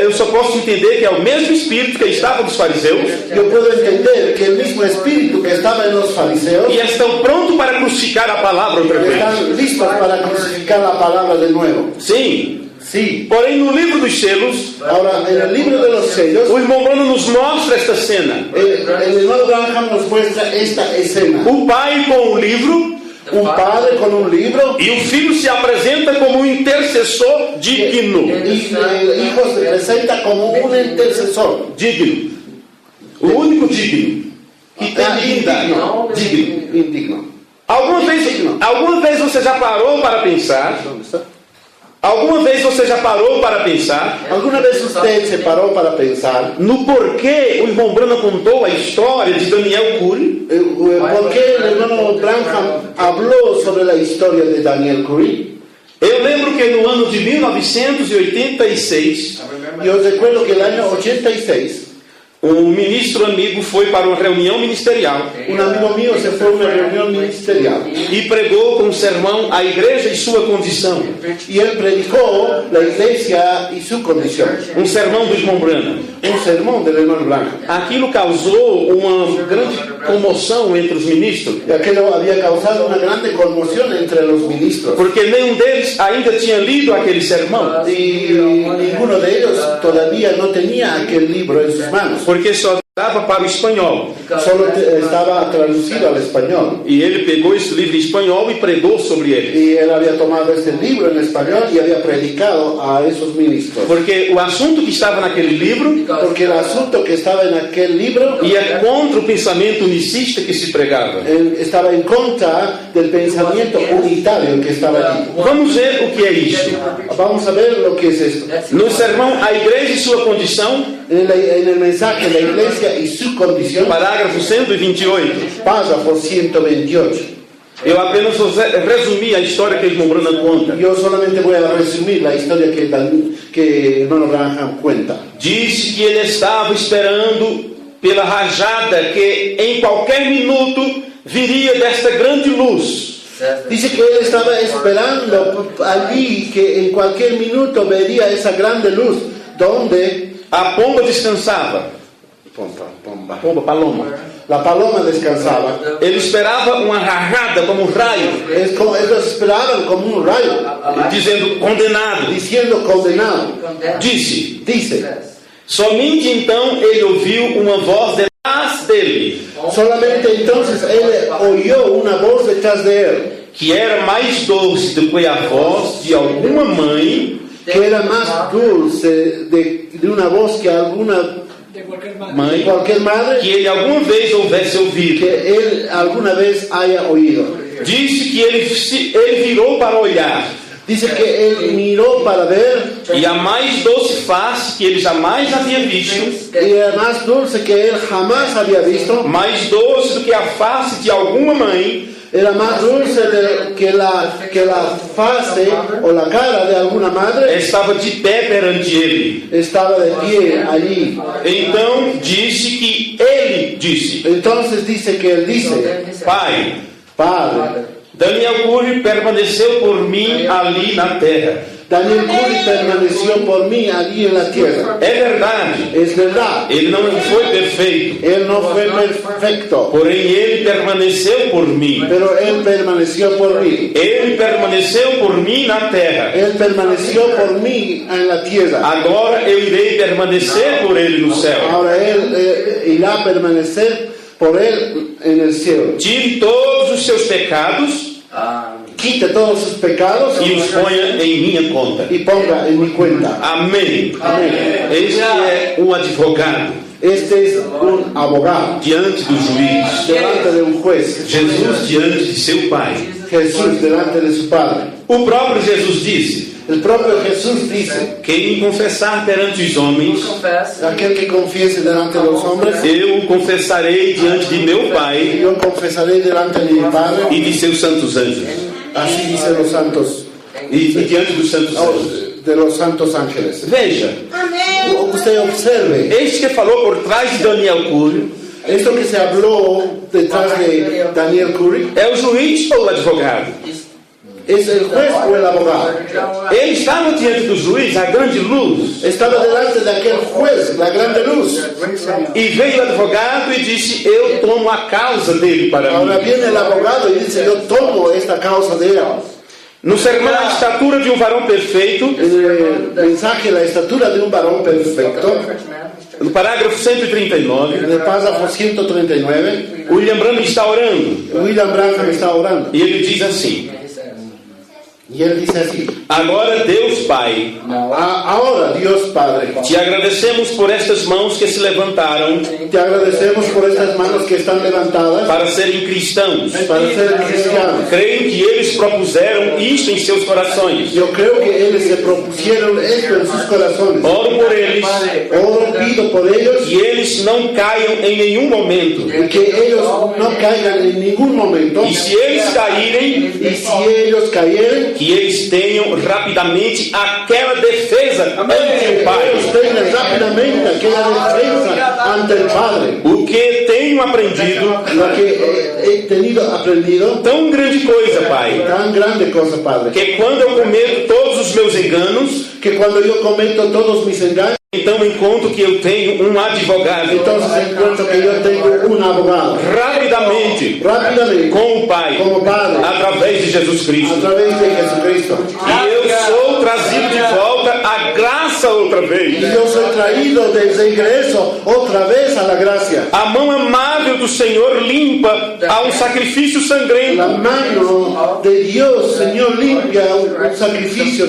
eu só posso entender que é o mesmo espírito que estava dos fariseus yo puedo entender que el mismo espíritu que estaba en los fariseos e estão prontos para crucificar a palavra outra vez. están listos para crucificar la palabra de nuevo. Sim. Sí. Porém, no livro dos selos, Ahora, en el libro de los sellos, o irmão Bruno nos mostra esta cena. el hermano Branham nos muestra esta escena. O pai com o livro Un padre con un libro e o filho se apresenta como um intercessor digno. y el hijo se presenta como un intercesor. Digno. O único digno. Que tem Indigno. digno. Indigno. Alguma vez você já parou para pensar? Alguma vez você já parou para pensar ¿Alguna vez usted se paró para pensar no porquê o irmão Bruno contou a história de Daniel Cury? por qué el hermano Branham habló sobre la historia de Daniel Curry? Eu lembro que no ano de 1986, Yo recuerdo que el año 86, um ministro amigo foi para uma reunião ministerial un amigo mío se fue a una reunión ministerial e pregou com um sermão a igreja e sua condição. y él predicó la iglesia y su condición. Um sermão do irmão Branham. Un sermón del hermano Branham. Aquilo causou uma grande comoção entre os ministros, Y aquello había causado una grande conmoción entre los ministros. porque nenhum deles ainda tinha lido aquele sermão, Y ninguno de ellos todavía no tenía aquel libro en sus manos. porque só estava para o espanhol. Solo estaba traducido al español. E ele pegou esse livro em espanhol e pregou sobre ele. Y él había tomado este libro en español y había predicado a esos ministros. Porque o assunto que estava naquele livro Porque el asunto que estaba en aquel libro ia contra o pensamento unicista que se pregava. estaba en contra del pensamiento unitario que estaba allí. Vamos ver o que é isto. Vamos a ver lo que es esto. No sermão A Igreja e Sua Condição, En el mensaje la iglesia y su condición, parágrafo 128, párrafo 128. eu apenas vou resumir a história que o irmão Bruno conta. Yo solamente voy a resumir la historia que hermano Branham cuenta. Disse que ele estava esperando pela rajada que em qualquer minuto viria desta grande luz. Dice que él estaba esperando allí que en cualquier minuto vería esa grande luz donde A pomba descansava. Pomba, paloma. la paloma descansaba. Ele esperava uma rajada como um raio, Ellos esperaban como un rayo, dizendo condenado. diciendo condenado. Disse. Dice, Somente então ele ouviu uma voz detrás dele, solamente entonces él oyó una voz detrás de él, que era mais doce do que a voz de alguma mãe que era más dulce de una voz que alguna mãe cualquier madre que ele alguma vez houvesse ouvido. que él alguna vez haya oído. Disse que ele virou para olhar, Dice que él miró para ver e a mais doce face que ele jamais havia visto, y era más dulce que él jamás había visto, mais doce do que a face de alguma mãe, era más dulce que la fase o la cara de alguna madre, estava de pé perante ele. estaba de pie allí. Então ele disse: Entonces dice que él dice, Pai, Padre, Daniel Curry permaneceu por mim ali na terra. Daniel Curry permaneció por mí allí en la tierra. É verdade, Es verdad, ele não foi perfeito, él no fue perfecto, porém ele permaneceu por mim. pero él permaneció por mí. Ele permaneceu por mim na terra. Él permaneció por mí en la tierra. Agora eu irei permanecer por ele no céu. Ahora él irá a permanecer por él en el cielo. Tire todos os seus pecados Quite todos sus pecados e os ponha em minha conta. y ponga en mi cuenta. Amém. Amén. Este é um advogado Este es un abogado diante do juiz. delante de un juez. Jesus diante de seu Pai. Jesús delante de su Padre. O próprio Jesus disse: El propio Jesús dice, quem me confessar perante os homens, aquel que confiese delante de los hombres, eu o confessarei diante de meu Pai yo confesaré delante de mi Padre. e de seus santos anjos. Así dicen los santos, E diante dos santos anjos. de los santos ángeles. Veja, Usted observe, este que falou por trás de Daniel Curry esto que se habló detrás de Daniel Curry, é o juiz ou o advogado? ¿es el juez o el abogado? Ele estava diante do juiz, a grande luz, Estaba delante de aquel juez, la grande luz. e veio o advogado e disse: eu tomo a causa dele para Ahora mim. viene el abogado y dice, yo tomo esta causa de él. No sermão A Estatura de um Varão Perfeito, En el mensaje, la estatura de un varón perfecto, no parágrafo 139, en el párrafo 139, William Branham está orando William Branham está orando. e ele diz assim: Y él dice así, agora Deus Pai, ahora Dios Padre, te agradecemos por estas mãos que se levantaram te agradecemos por estas manos que están levantadas para serem cristãos. para ser cristianos. Creio que eles propuseram isto em seus corações. Yo creo que ellos se propusieron esto en sus corazones. Oro por eles, Oro, pido por ellos que eles não caiam em nenhum momento. y que ellos no caigan en ningún momento. E se eles caírem, Y si ellos cayeren, que eles tenham rapidamente aquela defesa ante o ellos Pai. tengan rápidamente aquella defensa ante el Padre. O que tenho aprendido, Lo que he tenido aprendido, tão grande coisa, Pai, tan grande cosa, Padre, que quando eu cometo todos os meus enganos, que cuando yo cometo todos mis engaños, então encontro que eu tenho um advogado entonces encuentro que yo tengo un abogado. rapidamente Rápidamente, com o Pai, como Padre, através de Jesus a Cristo. través de Jesucristo. E eu sou trazido de volta à graça outra Y vez. yo soy traído de regreso otra vez a la gracia. A mão amável do Senhor limpa a um sacrifício sangrento. La mano de Dios, Señor, limpia un sacrificio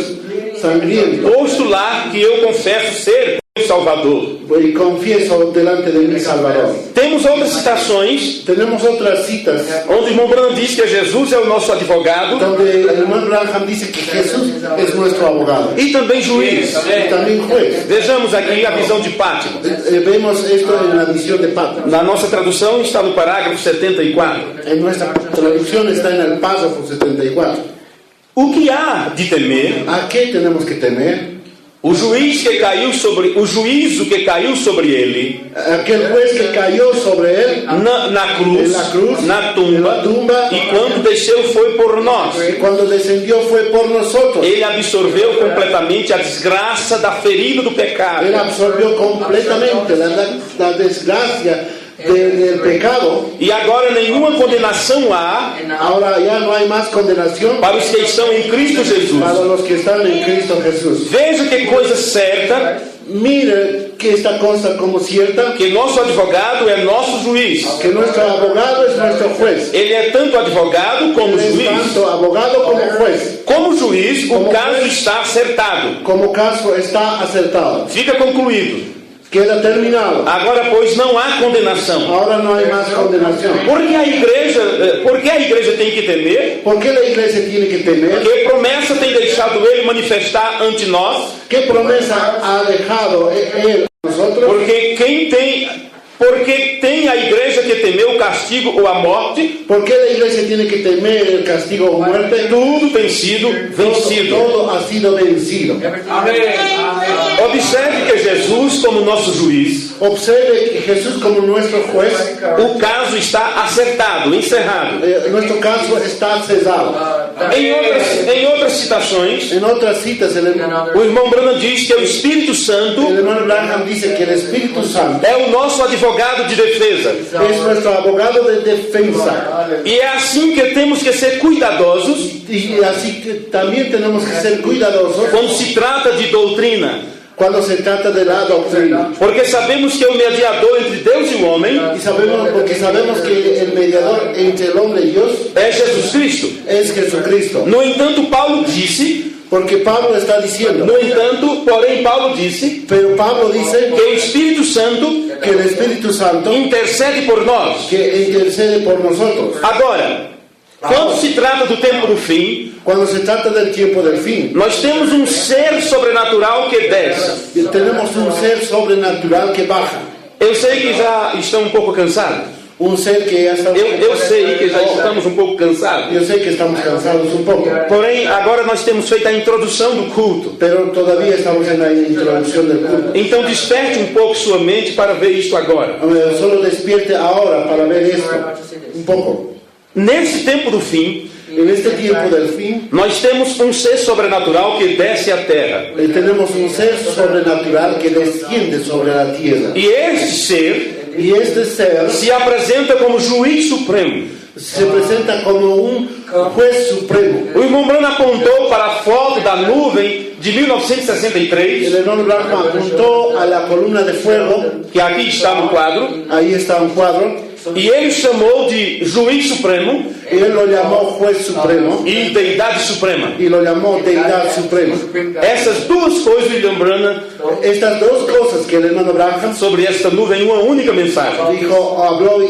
sangriento. Postular que eu confesso ser o Salvador. Y confieso delante de mi Salvador. Temos outras citações Tenemos otras citas onde o irmão Branham diz que Jesus é o nosso advogado donde el hermano Branham dice que Jesús es nuestro abogado e também juiz. y también juez. Vejamos aqui a visão de Pátima. Vemos esto en la visión de Patmos. Na nossa tradução está no parágrafo 74. En nuestra traducción está en el párrafo 74. O que há de temer? ¿A qué tenemos que temer? O juiz que caiu sobre o juízo que caiu sobre ele Aquel juez que cayó sobre él na cruz, en la cruz, na en la tumba, tumba, e quando desceu foi por nós. y cuando descendió fue por nosotros. Ele absorveu completamente a desgraça da ferida do Él pecado. absorbió completamente la desgracia del pecado. E agora nenhuma condenação há Ahora ya no hay más condenación para os que estão em Cristo Jesus. para los que están en Cristo Jesús. Veja que coisa certa, Mire que esta cosa como cierta, que nosso advogado é nosso juiz. que nuestro abogado es nuestro juez. Ele é tanto advogado como Es juiz. tanto abogado como juez. Como juiz, o Como caso juez. está acertado. Como caso está acertado. Fica concluído. Queda terminado. Agora, pois, não há condenação. Ahora no hay más condenación. Por que a igreja tem que temer? ¿Por qué la iglesia tiene que temer? Que promessa tem deixado ele manifestar ante nós? ¿Qué promesa ha dejado él a nosotros? Porque tem a igreja que temeu o castigo ou a morte, ¿Por qué la iglesia tiene que temer el castigo o muerte? tudo tem sido vencido. Todo ha sido vencido. Observe que Jesus, como nosso juiz, Observe que Jesús como nuestro juez, o caso está acertado, encerrado. nuestro caso está cesado. Em outras citações, En otras citas, el o irmão Branham diz que o Espírito Santo hermano Branham dice que el Espíritu Santo é o nosso advogado de defesa. es nuestro abogado de defensa. E é assim que temos que ser cuidadosos Y así que también tenemos que ser cuidadosos quando se trata de doutrina. cuando se trata de la doctrina. Porque sabemos que o mediador entre Deus e o homem Porque sabemos que el mediador entre el hombre y Dios é Jesus Cristo. es Jesucristo. No entanto, Paulo disse, Porque Pablo está diciendo, porém Paulo disse pero Pablo dice que o Espírito Santo que el Espíritu Santo intercede por nós. que intercede por nosotros. Agora, quando se trata do tempo do fim, Cuando se trata del tiempo del fin, nós temos um ser sobrenatural que desce. tenemos un ser sobrenatural que baja. Eu sei que já estão um pouco cansados. Un ser que ya está... Eu sei que já estamos um pouco cansados. Yo sé que estamos cansados un poco, Porém, agora nós temos feito a introdução do culto. pero todavía estamos en la introducción del culto. Então desperte um pouco sua mente para ver isto agora. Solo despierte ahora para ver esto, un poco. Nesse tempo do fim, En este tiempo del fin, nós temos um ser sobrenatural que desce à terra. tenemos un ser sobrenatural que desciende sobre la tierra. E este ser Y este ser se apresenta como juiz supremo. se presenta como un juez supremo. O irmão Branham apontou para a foto da nuvem de 1963, El hermano Branham apuntó a la columna de fuego, que aqui está no quadro, ahí está un cuadro, e ele chamou de juiz supremo y él lo llamó juez supremo e deidade suprema. y lo llamó deidad suprema. Essas duas coisas, William Branham, Estas dos cosas que el hermano Branham sobre esta nuvem, em uma única mensagem. dijo, habló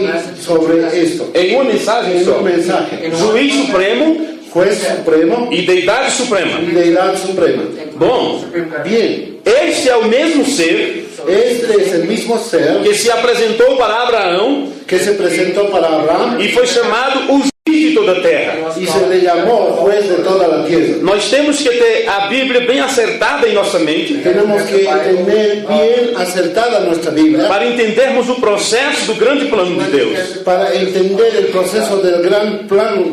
sobre esto, Em uma mensagem en só. un mensaje. Juiz supremo Juez supremo e deidade suprema. y deidad suprema. Bom, Bien, este é o mesmo ser este es el mismo ser que se apresentou para Abraão que se presentó para Abraham e foi chamado o juiz de toda a terra. y se le llamó juez de toda la tierra. Nós temos que ter a Bíblia bem acertada em nossa mente Tenemos que tener bien acertada nuestra Biblia para entendermos o processo do grande plano de Deus. para entender el proceso del gran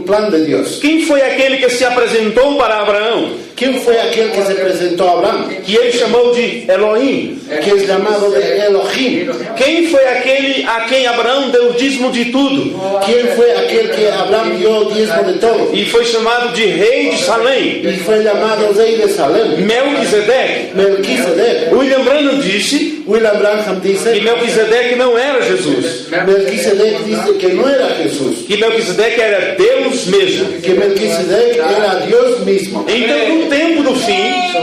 plan de Dios. Quem foi aquele que se apresentou para Abraão, ¿Quién fue aquel que se presentó a Abraham? que ele chamou de Elohim? Que es llamado de Elohim. Quem foi aquele a quem Abraão deu o dízimo de tudo ¿Quién fue aquel que Abraham dio diezmo de todo? e foi chamado de rei de Salém? Y fue llamado rey de Salem. Melquisedeque. Melquisedec. William Branham disse William Branham que dice, Melquisedeque não era Jesus, Melquisedec dice que no era Jesús, que Melquisedeque era Deus mesmo. que Melquisedec era Dios mismo. Então, no tempo do fim,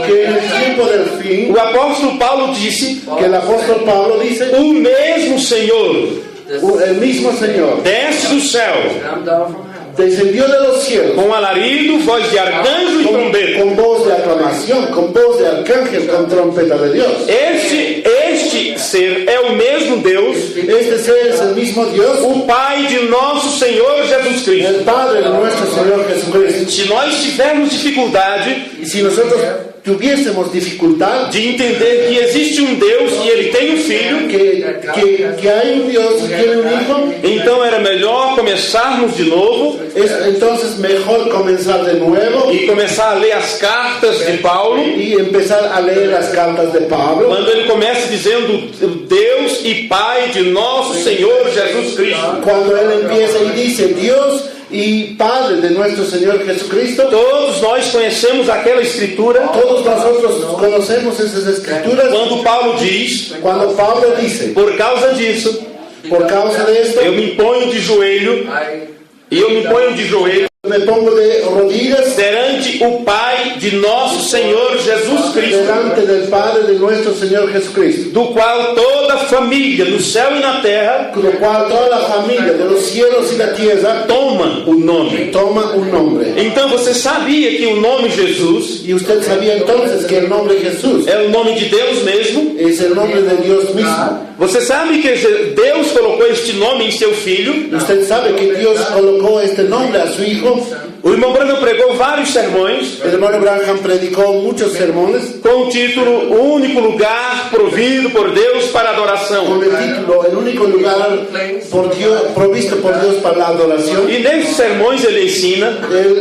Que en el tiempo del fin, o apóstolo Paulo disse: que el apóstol Pablo dice, o mesmo Senhor el mismo Señor desce do céu descendió de los cielos com alarido, voz de arcanjo e trombeta. con voz de aclamación, con voz de arcángel, con trompeta de Dios. Este ser é o mesmo Deus, Este ser es el mismo Dios, o Pai de nosso Senhor Jesus Cristo. el Padre de nuestro Señor Jesucristo. Se nós tivermos dificuldade Y si nosotros tuviésemos dificultad, de entender que existe um Deus e Ele tem um Filho, que hay un Dios y tiene un hijo, então era melhor começarmos de novo es entonces mejor comenzar de nuevo e começar a ler as cartas de Paulo, y empezar a leer las cartas de Pablo, quando ele começa dizendo Deus e Pai de nosso Senhor Jesus Cristo. cuando él empieza y dice Dios y Padre de nuestro Señor Jesucristo. Todos nós conhecemos aquela escritura Todos nosotros conocemos esas escrituras quando Paulo diz, cuando Pablo dice, por causa disso, por causa de esto, eu me ponho de joelho, e eu me ponho de joelho me pongo de rodillas perante o Pai de nosso Senhor Jesus Cristo, delante del Padre de nuestro Señor Jesucristo, do qual toda família no céu e na terra con lo cual toda la familia de los cielos y la tierra toma o nome. toma un nombre. Então você sabia que o nome Jesus Y usted sabía entonces que el nombre Jesús é o nome de Deus mesmo? es el nombre de Dios mismo. Você sabe que Deus colocou este nome em seu Filho Usted sabe que Dios colocó este nombre a su Hijo Hijo. O irmão Branham pregou vários sermões El hermano Branham predicó muchos sermones com o título O Único Lugar Provido por Deus para Adoração. con el título El único lugar por Dios, provisto por Dios para la adoración. E nesses sermões ele ensina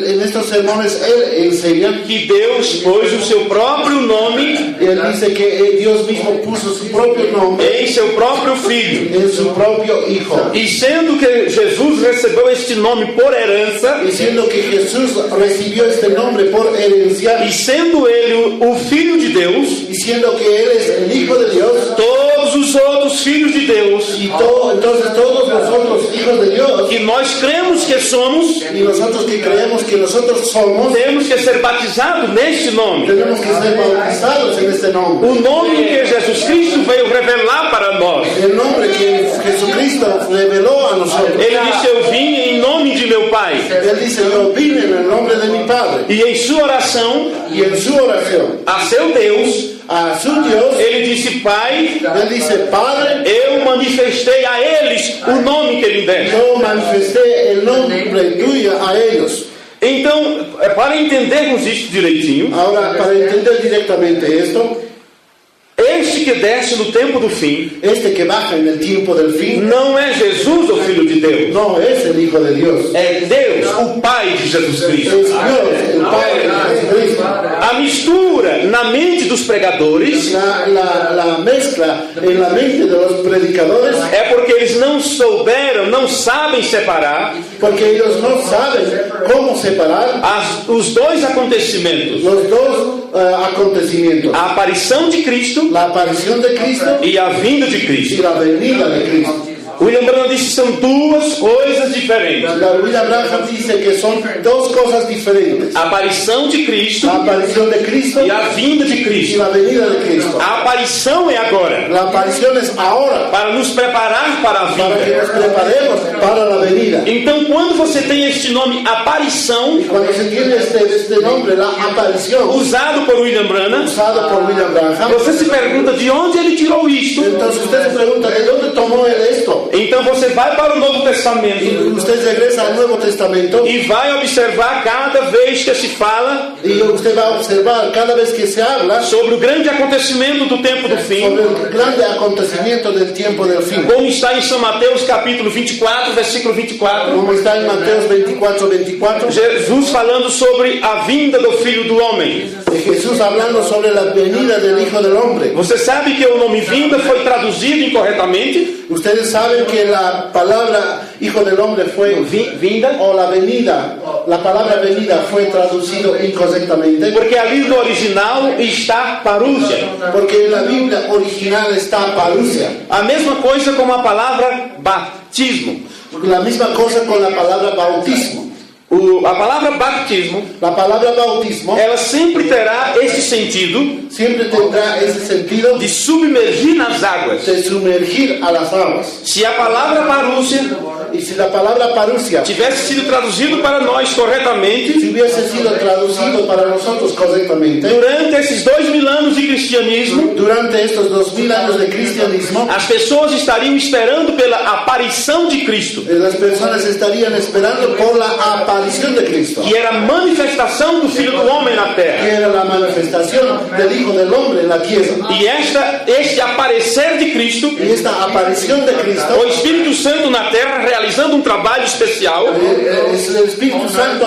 En estos sermones él enseña, que Deus pôs o seu próprio nome él dice que Dios mismo puso su propio nombre em seu próprio Filho. en su propio Hijo. E sendo que Jesus recebeu este nome por herança, Diciendo que Jesús recibió este nombre por herencia, e sendo ele o Filho de Deus, diciendo que Él es el Hijo de Dios, todos os outros filhos de Deus y entonces todos nosotros, hijos de Dios, que nós cremos que somos, y nosotros que creemos que nosotros somos, temos que ser batizados neste nome. tenemos que ser bautizados en este nombre. O nome que Jesus Cristo veio revelar para nós. El nombre que Jesucristo reveló a nosotros. Ele disse: Eu vim em nome de meu Pai. Él dice, yo vine en el nombre de mi Padre. E em sua oração Y en su oración a seu Deus, a su Dios, ele disse: Pai, Él dice, Padre, eu manifestei a eles o nome que lhe deste. yo manifesté el nombre tuyo a ellos. Então, para entendermos isto direitinho, Ahora, para entender directamente esto, este que desce no tempo do fim este que baja en el tiempo del fin, não é Jesus, o Filho de Deus. no es el Hijo de Dios. É Deus, o Pai de Jesus Es Cristo. Dios, el Padre de Jesucristo. A mistura na mente dos pregadores La mezcla en la mente de los predicadores, é porque eles não souberam, não sabem separar porque ellos no saben cómo separar os dois acontecimentos: los dos acontecimientos, a aparição de Cristo la aparición de Cristo e a vinda de y Cristo. la venida de Cristo. William Branham disse que são duas coisas diferentes: William Branham dice que son dos cosas diferentes: a aparição de Cristo la aparición de Cristo e a vinda de y Cristo. la venida de Cristo. A aparição é agora, La aparición es ahora, para nos preparar para a para que nos vinda. preparemos para la venida. Então, quando você tem este nome aparição, Cuando se tiene este nombre, la aparición, usado por William Branham, usado por William Branham, você se pergunta de onde ele tirou isto. entonces usted se pregunta, ¿de dónde tomó él esto? Então você vai para o Novo Y Testamento usted regresa al Nuevo Testamento e vai observar cada vez que se fala y usted va a observar cada vez que se habla sobre o grande acontecimento do tempo do fim, sobre el grande acontecimiento del tiempo del fin. como está em São Mateus capítulo 24, versículo 24, Como está en Mateos 24:24, Jesus falando sobre a vinda do Filho do Homem. Jesús hablando sobre la venida del Hijo del Hombre. Você sabe que o nome vinda foi traduzido incorretamente? Ustedes saben que la palabra Hijo del Hombre fue Vinda? o la venida, la palabra venida fue traducido incorrectamente, Porque ali no original está parousia. porque en la Biblia original está parousia. A mesma coisa com a palavra batismo. La misma cosa con la palabra bautismo. A palavra batismo, La palabra bautismo ela sempre terá esse sentido siempre tendrá ese sentido de submergir nas águas. de sumergir a las aguas. Se a palavra parousia Y si la palabra parousia tivesse sido traduzido para nós corretamente, si hubiese sido traducido para nosotros correctamente, durante esses 2000 anos de cristianismo, durante estos 2000 años de cristianismo, as pessoas estariam esperando pela aparição de Cristo, las personas estarían esperando por la aparición de Cristo, que era a manifestação do Filho do Homem na que terra. era la manifestación del Hijo del Hombre en la tierra. E este aparecer de Cristo, Y esta aparición de Cristo, o Espírito Santo na terra realizando um trabalho especial, es el Espíritu Santo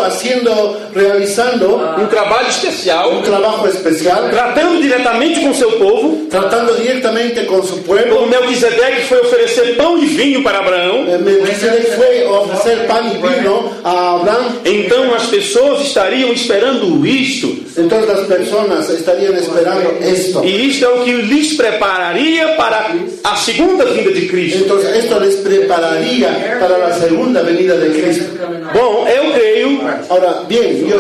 realizando um trabalho un especial, trabajo especial, tratando diretamente com seu povo, tratando directamente con su pueblo. como Melquisedeque foi oferecer pão e vinho para Abraão. Melquisedec fue a ofrecer pan y vino a Abraham. Então as pessoas estariam esperando isto, Entonces las personas estarían esperando esto. e isto é o que lhes prepararia para a segunda vinda de Cristo. Entonces esto les prepararía para la segunda venida de Cristo. Bom, eu creio Ahora bien, yo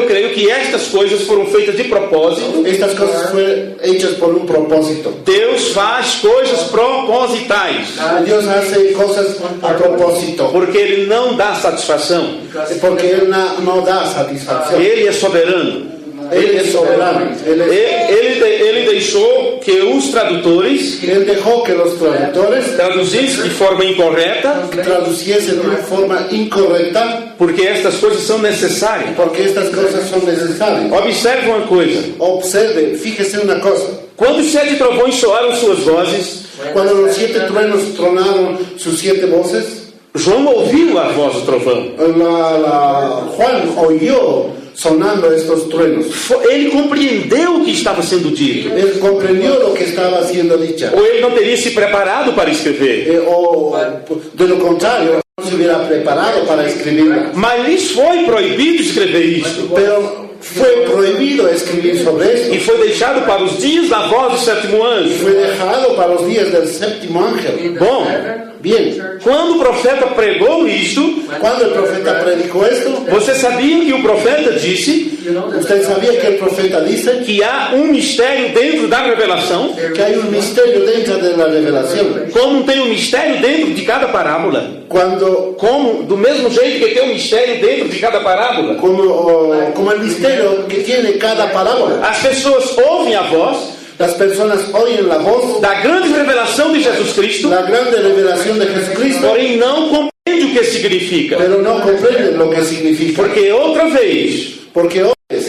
creo que estas coisas foram feitas de propósito. estas cosas fueron hechas por un propósito. Deus faz coisas propositais, Dios hace cosas a propósito, porque Ele não dá satisfação. porque Él no da satisfacción. Ele é soberano. Él es soberano. Ele deixou que os tradutores Él dejó que los traductores traduzissem de forma incorreta, traduciesen de una forma incorrecta, porque estas coisas são necessárias. porque estas cosas son necesarias. Observe uma coisa: Observe, fíjese una cosa. quando os 7 trovões soaram suas vozes, Cuando los 7 truenos tronaron sus 7 voces, João ouviu a voz do trovão. Juan oyó sonando estos truenos. Ele compreendeu o que estava sendo dito. Él comprendió lo que estaba siendo dicho. Ou ele não teria se preparado para escrever. O de lo contrario, no se hubiera preparado para escribirla. Mas lhes foi proibido escrever isto. Pero fue prohibido escribir sobre esto. E foi deixado para os dias da voz do sétimo anjo. Fue dejado para los días del séptimo ángel. Bom, Bien, quando o profeta pregou isto, cuando el profeta predicó esto, você sabia que o profeta disse usted sabía que el profeta dice que há mistério dentro da revelação, que hay un misterio dentro de la revelación. como tem mistério dentro de cada parábola. Como, do mesmo jeito que tem mistério dentro de cada parábola. Como el misterio que tiene cada parábola. As pessoas ouvem a voz Las personas oyen la voz, da grande revelação de Jesus Cristo, la grande revelación de Jesucristo, porém não compreende o que significa. pero no comprenden lo que significa. Porque outra vez, Porque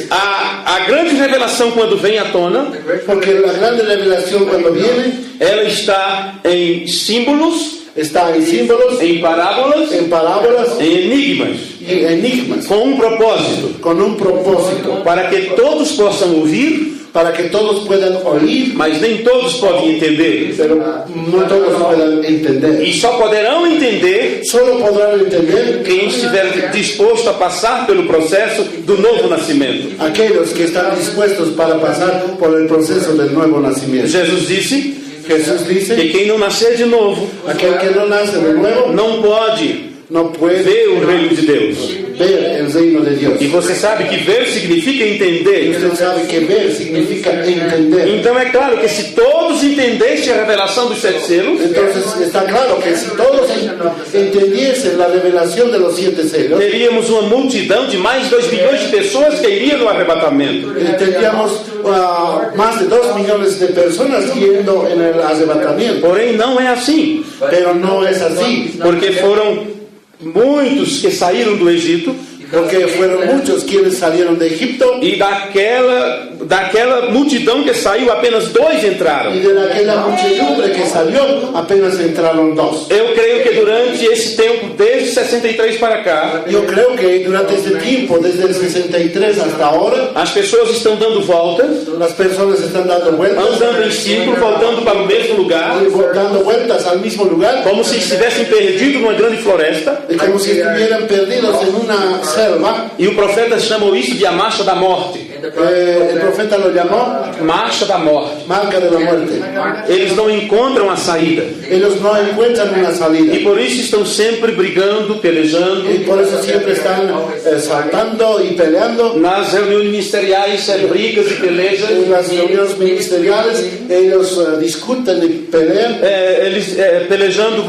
a grande revelação quando vem à tona, porque la grande revelación cuando viene ela está em símbolos, está en símbolos, em parábolas, en parábolas em enigmas, y enigmas, com propósito, con un propósito, para que todos possam ouvir, para que todos puedan oír, mas nem todos podem entender. pero no todos puedan entender. E só poderão entender Solo podrán entender quem estiver disposto a passar pelo processo do novo nascimento. aquellos que están dispuestos para pasar por el proceso del nuevo nacimiento. Jesus disse Jesús dice que quem não nascer de novo aquel que no nace de nuevo não pode no puede ver o reino de Deus. ver el reino de Dios. E você sabe que ver significa Y entender. usted sabe que ver significa entender. Então é claro que se todos entendessem a revelação dos 7 selos, Entonces está claro que si todos entendiesen la revelación de los 7 sellos, teríamos uma multidão de mais de 2 bilhões de pessoas que iriam no arrebatamento. tendríamos más de 2 millones de personas yendo en el arrebatamiento. Porém, não é assim, Pero no es así, porque foram muitos que saíram do Egito porque fueron muchos quienes salieron de Egipto e daquela multidão que saiu, apenas 2 entraram. y de aquella muchedumbre que salió apenas entraron 2. Eu creio que durante esse tempo, desde 63 para cá, Yo creo que durante este tiempo, desde el 63 hasta ahora, as pessoas estão dando voltas, las personas están dando vueltas, andando em círculo, voltando para o mesmo lugar, dando vueltas al mismo lugar, como se estivessem perdidos numa grande floresta. como si estuvieran perdidos en una selva. E o profeta chamou isso de a marcha da morte. El profeta lo llamó Marcha da morte. marca de la muerte. Eles não encontram a saída. Ellos no encuentran una salida E por isso estão sempre brigando, pelejando. y por eso siempre están saltando y peleando. Nas reuniões ministeriais, brigas e pelejas. En las reuniones ministeriales ellos discuten y pelean. Eles pelejando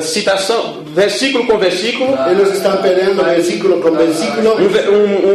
citação, versículo com versículo. Ellos están peleando versículo con versículo.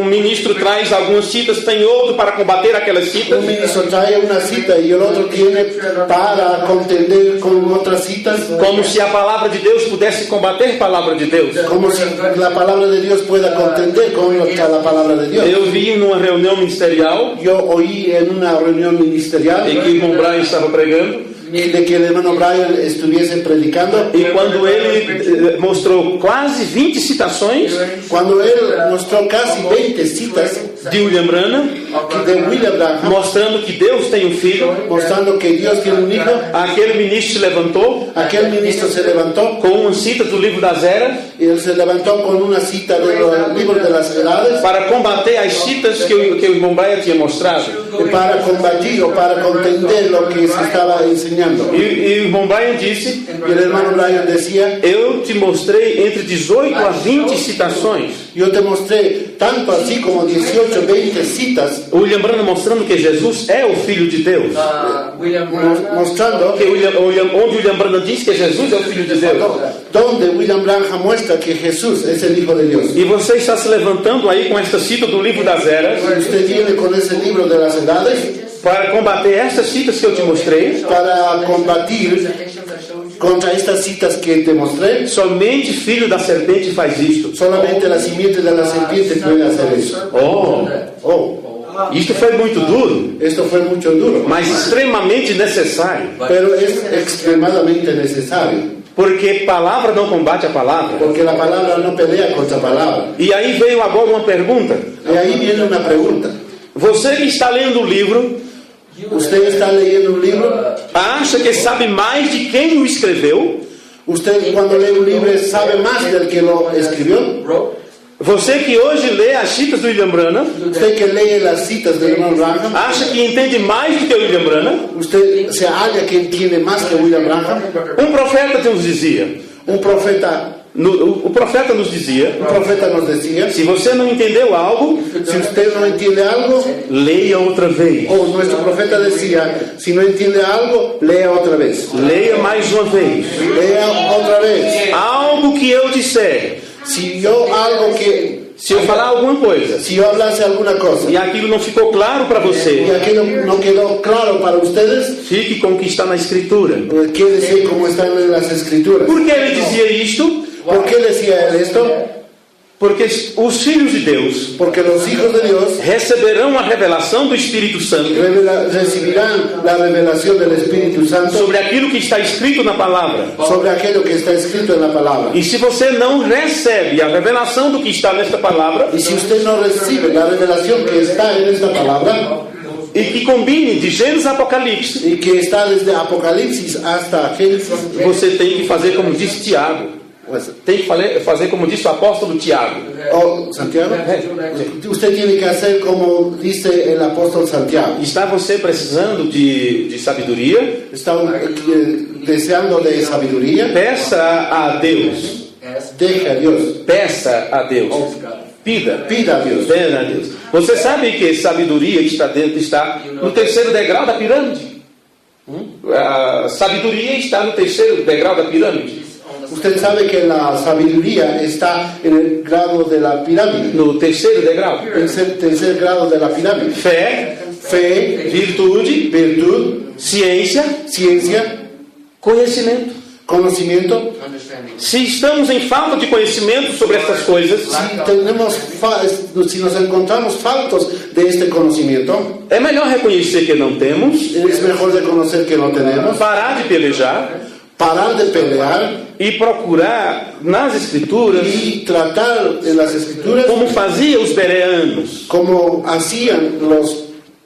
Um ministro traz algumas citas, tem outro para combater aquelas citas. Un ministro trae una cita y el otro tiene para contender con otras citas. Como se a palavra de Deus pudesse combater a palavra de Deus. Como si la palabra de Dios pueda contender con la palabra de Dios. Eu vi numa reunião ministerial Yo oí en una reunión ministerial em que o irmão Brian estava pregando. de que el hermano Brian estuviese predicando, E quando ele mostrou quase 20 citações cuando él mostró casi 20 citas de William Branham, de William Branham, mostrando que Deus tem um filho, mostrando que Dios tiene un hijo, aquele ministro se levantou aquel ministro se levantó com uma cita do livro das Eras y él se levantó con una cita del libro de las edades para combater as citas que o irmão Brian tinha mostrado. para combatir o para contender lo que se estaba enseñando. E o irmão Brian disse: Y el hermano Brian decía: eu te mostrei entre 18 a 20 citações yo te mostré tanto así como 18, 20 citas William Branham mostrando que Jesus é o Filho de Deus. Mostrando Que onde William Branham diz que Jesus é o Filho de Deus. donde William Branham muestra que Jesús es el Hijo de Dios. E você está se levantando aí com esta cita do livro das Eras Usted viene con ese libro de las edades para combater estas citas que eu te mostrei. para combatir contra estas citas que te mostré. Somente filho da serpente faz isto. Solamente la simiente de la serpiente puede hacer eso. Oh, isto foi muito duro, Esto fue mucho duro, mas extremamente necessário. pero es extremadamente necesario, Porque palavra não combate a palavra. porque la palabra no pelea contra palabra. E aí veio agora uma pergunta. Y ahí viene una pregunta. Você que está lendo o livro, Usted está leyendo un libro, acha que sabe mais de quem o escreveu? usted cuando lee un libro sabe más del que lo escribió. Você que hoje lê as citas do William Branham, Usted que lee las citas de William Branham, acha que entende mais do que o William Branham? usted se halla que entiende más que William Branham. Um profeta nos dizia, Un profeta o profeta nos dizia, nos decía, se você não entendeu algo, si usted no entiende algo, leia outra vez. o nuestro profeta decía, si no entiende algo, lea otra vez. Leia mais uma vez. Lea otra vez. Algo que eu disser, Si yo se eu falar alguma coisa si yo hablase alguna cosa e aquilo não ficou claro para y você, aquello no quedó claro para ustedes, fique com o que está na Escritura. pues quédese como están en las escrituras. Por que ele dizia isto? ¿Por qué decía él esto? Porque os filhos de Deus Porque los hijos de Dios receberão a revelação do Espírito Santo recibirán la revelación del Espíritu Santo sobre aquilo que está escrito na palavra. sobre aquello que está escrito en la palabra. E se você não recebe a revelação do que está nesta palavra, Y si usted no recibe la revelación que está en esta palabra e que combine de Gênesis a Apocalipse, y que está desde Apocalipsis hasta Génesis, você tem que fazer como disse Tiago. Tem que fazer como disse o apóstolo Tiago. Santiago, usted tiene que hacer como dice el apóstol Santiago. Está você precisando de sabedoria? Está deseando de sabiduría. Peça a Deus. Deje a Dios. Peça a Deus. Pida. Pida a Deus. Pida a Deus. Você sabe que sabedoria está no terceiro degrau da pirâmide. A sabedoria está no terceiro degrau da pirâmide. Usted sabe que la sabiduría está en el grado de la pirámide. No terceiro degrau. Tercer grado de la pirámide. Fe, virtud, ciência, conhecimento. Se estamos em falta de conhecimento sobre estas coisas, si nos encontramos faltos de este conocimiento, é melhor reconhecer que não temos, es mejor reconocer que no tenemos, parar de pelejar, parar de pelear e procurar nas Escrituras y tratar en las Escrituras como faziam os bereanos. como hacían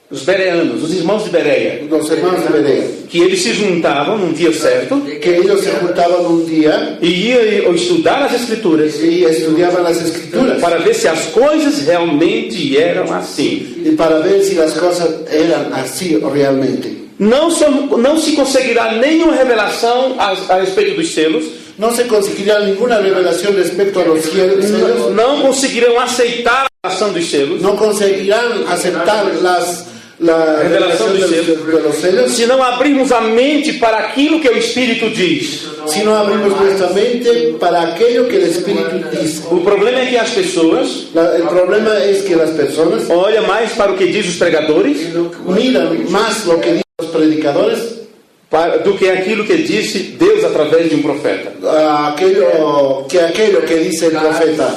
Os bereanos, os irmãos de Bereia, los hermanos de Berea, que eles se juntavam num dia certo que ellos se juntaban un día e iam estudar as Escrituras y estudiaban las Escrituras para ver se as coisas realmente eram assim. y para ver si las cosas eran así realmente. Não se conseguirá nenhuma revelação a respeito dos selos. No se conseguirá ninguna revelación respecto a los cielos. Não conseguirão aceitar a revelação dos selos. No conseguirán aceptar la revelación de los celos. Se não abrirmos a mente para aquilo que o Espírito diz. Si no abrimos nuestra mente para aquello que el Espíritu dice. O problema é que as pessoas El problema es que las personas olham mais para o que diz os pregadores miran más lo que dicen los predicadores do que aquilo que disse Deus através de um profeta. aquello que dice el profeta.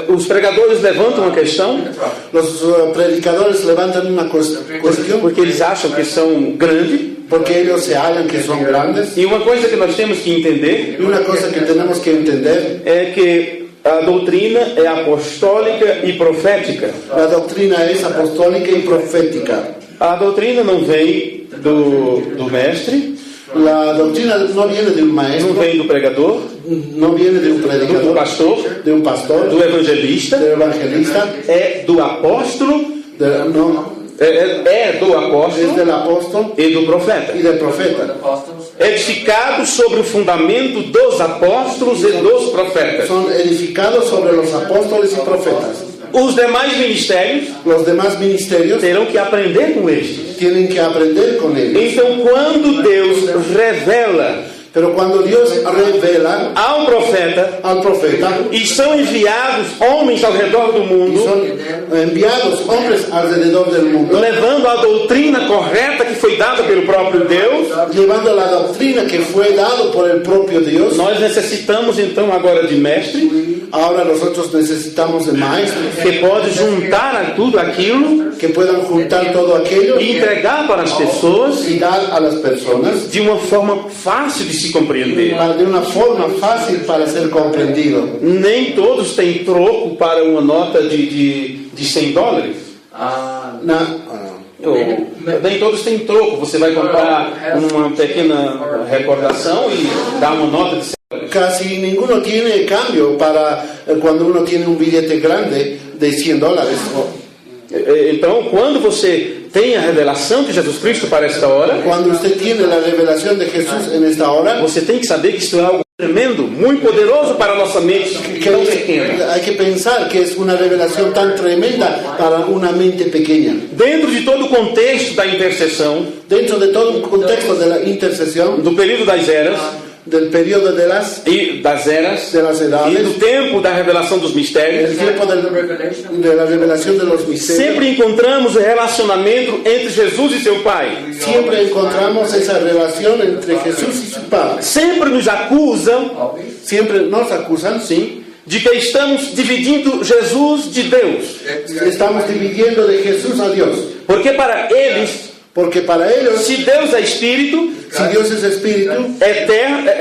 Os pregadores levantam uma questão, Los predicadores levantan una cuestión porque eles acham que são grandes. porque ellos se hallan que son grandes. E uma coisa que nós temos que entender Y una cosa que tenemos que entender, é que a doutrina é apostólica e profética. la doctrina es apostólica y profética. A doutrina não vem do mestre, La doctrina no viene de un não maestro, vem do pregador, no viene de un do predicador, pastor, de un pastor, do evangelista, del evangelista, é do apóstolo, no, é do es apóstolo del apóstol e do profeta. y del profeta. Edificado sobre o fundamento dos apóstolos e dos profetas. Son edificados sobre los apóstoles y profetas. Os demais ministérios Los demás ministerios terão que aprender com estes. tienen que aprender con ellos. Então, quando Deus revela Pero cuando Dios revela ao profeta al profeta e são enviados homens ao redor do y mundo, son enviados hombres alrededor del mundo, levando a doutrina correta que foi dada pelo próprio Deus, llevando la doctrina que fue dado por el propio Dios, nós necessitamos então agora de mestre ahora nosotros necesitamos de maestros que pode juntar a tudo aquilo que puedan juntar todo aquello e entregar para as pessoas y dar a las personas de uma forma fácil de se compreender. de una forma fácil para ser comprendido. Nem todos têm troco para uma nota de $100. Nem todos têm troco. Você vai comprar uma pequena recordação e dar uma nota de $100. Casi ninguno tiene cambio para cuando uno tiene un billete grande de $100. Então, quando você tem a revelação de Jesus Cristo para esta hora, Cuando usted tiene la revelación de Jesús en esta hora, você tem que saber que isso é algo tremendo, muito poderoso para a nossa mente tão pequena. hay que pensar que es una revelación tan tremenda para una mente pequeña. Dentro de todo o contexto da intercessão, Dentro de todo un contexto de la intercesión, do período das eras del periodo de las e das eras de las e edades, do tempo da revelação dos el mistérios, tiempo de la revelación de los misterios, sempre encontramos o relacionamento entre Jesus e seu Pai. siempre encontramos esa relación entre Jesús y su Padre. Sempre nos acusam, Siempre nos acusan, sim, de que estamos dividindo Jesus de Deus, estamos dividiendo de Jesús a Dios, porque para eles, porque para ellos, se Deus é Espírito, si Dios es Espíritu, eterno,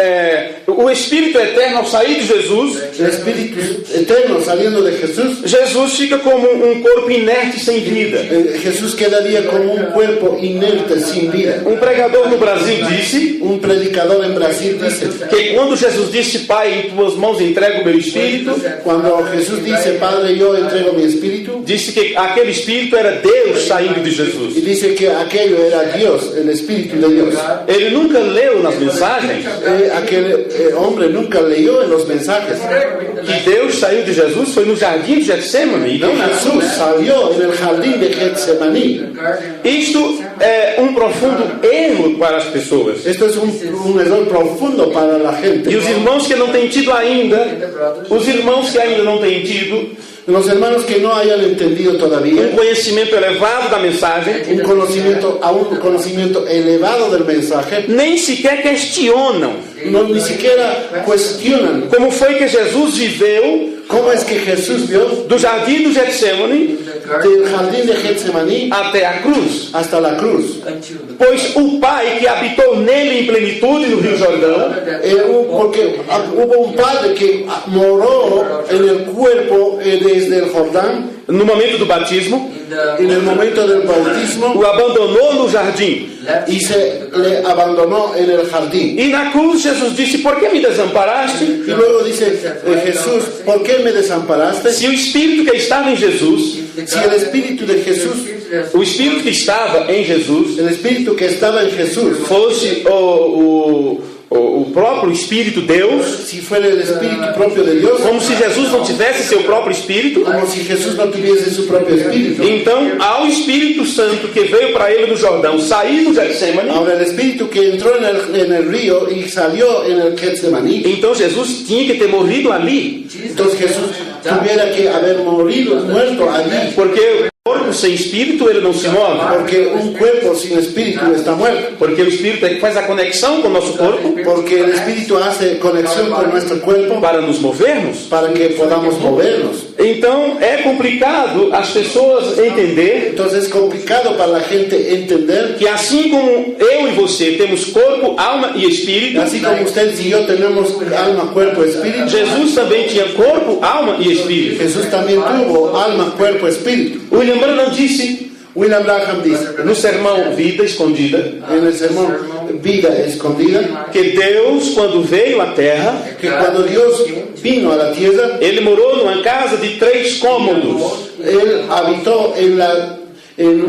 o Espírito eterno ao sair de Jesus, el Espíritu eterno saliendo de Jesús, Jesus fica como um corpo inerte sem vida. Jesús quedaría como un cuerpo inerte, sin vida. Um pregador no Brasil disse Un predicador en Brasil dice, que quando Jesus disse, Pai, em tuas mãos entrego o meu Espírito, cuando Jesús dice, Padre, yo entrego mi espíritu, disse que aquele Espírito era Deus saindo de y Jesus. dice que aquello era Dios, el Espíritu de Dios. Ele nunca leu nas mensagens Aquel hombre nunca leyó en los mensajes que Deus saiu de Jesus foi no jardim de Getsemane e não que na Jesús cruz. salió en el jardín de Getsemaní. Isto é um profundo erro para as pessoas. Esto es un error profundo para la gente. E os irmãos que não têm tido ainda, os irmãos que ainda não têm tido Los hermanos que no hayan entendido todavía conhecimento elevado da mensagem, un conocimiento elevado del mensaje, nem sequer questionam ni siquiera cuestionan como foi que Jesus viveu cómo es que Jesús vio do jardim do Getsemane del jardín de Getsemaní até a cruz. hasta la cruz. Pois o Pai que habitou nele em plenitude no Rio Jordão, Porque hubo un padre que moró en el cuerpo desde el Jordán, no momento do batismo, en el momento del bautismo, o abandonou no jardim. y se le abandonó en el jardín. E na cruz Jesus disse, por que me desamparaste? Y luego dice Jesús, ¿por qué me desamparaste? Se o Espírito que estava em Jesus, Si el Espíritu de Jesús, o Espírito que estava em Jesus, el Espíritu que estaba en Jesús, fosse o próprio Espírito Deus, si fuera el Espíritu propio de Dios, como se Jesus não tivesse seu próprio Espírito, como si Jesús no tuviese su propio Espíritu. então ao Espírito Santo que veio para ele no Jordão, sair do Getsemane, Ahora el Espíritu que entró en el río y salió en el Getsemaní, então Jesus tinha que ter morrido ali, entonces Jesús tuviera que haber muerto allí, porque o corpo sem Espírito ele não se move, porque un cuerpo sin Espíritu está muerto, porque o Espírito é que faz a conexão com o nosso corpo porque el Espíritu hace conexión con nuestro cuerpo para nos movermos. para que podamos movernos. Então é complicado as pessoas entender Entonces es complicado para la gente entender que assim como eu e você temos corpo, alma e espírito, así como ustedes y yo tenemos alma, cuerpo, espíritu, Jesus também tinha corpo, alma e espírito. Jesús también tuvo alma, cuerpo, espíritu. William Branham disse William Branham dice no sermão Vida Escondida en el sermón Vida Escondida que Deus, quando veio à Terra, que cuando Dios vino a la tierra, ele morou numa casa de 3 cômodos. Él habitó en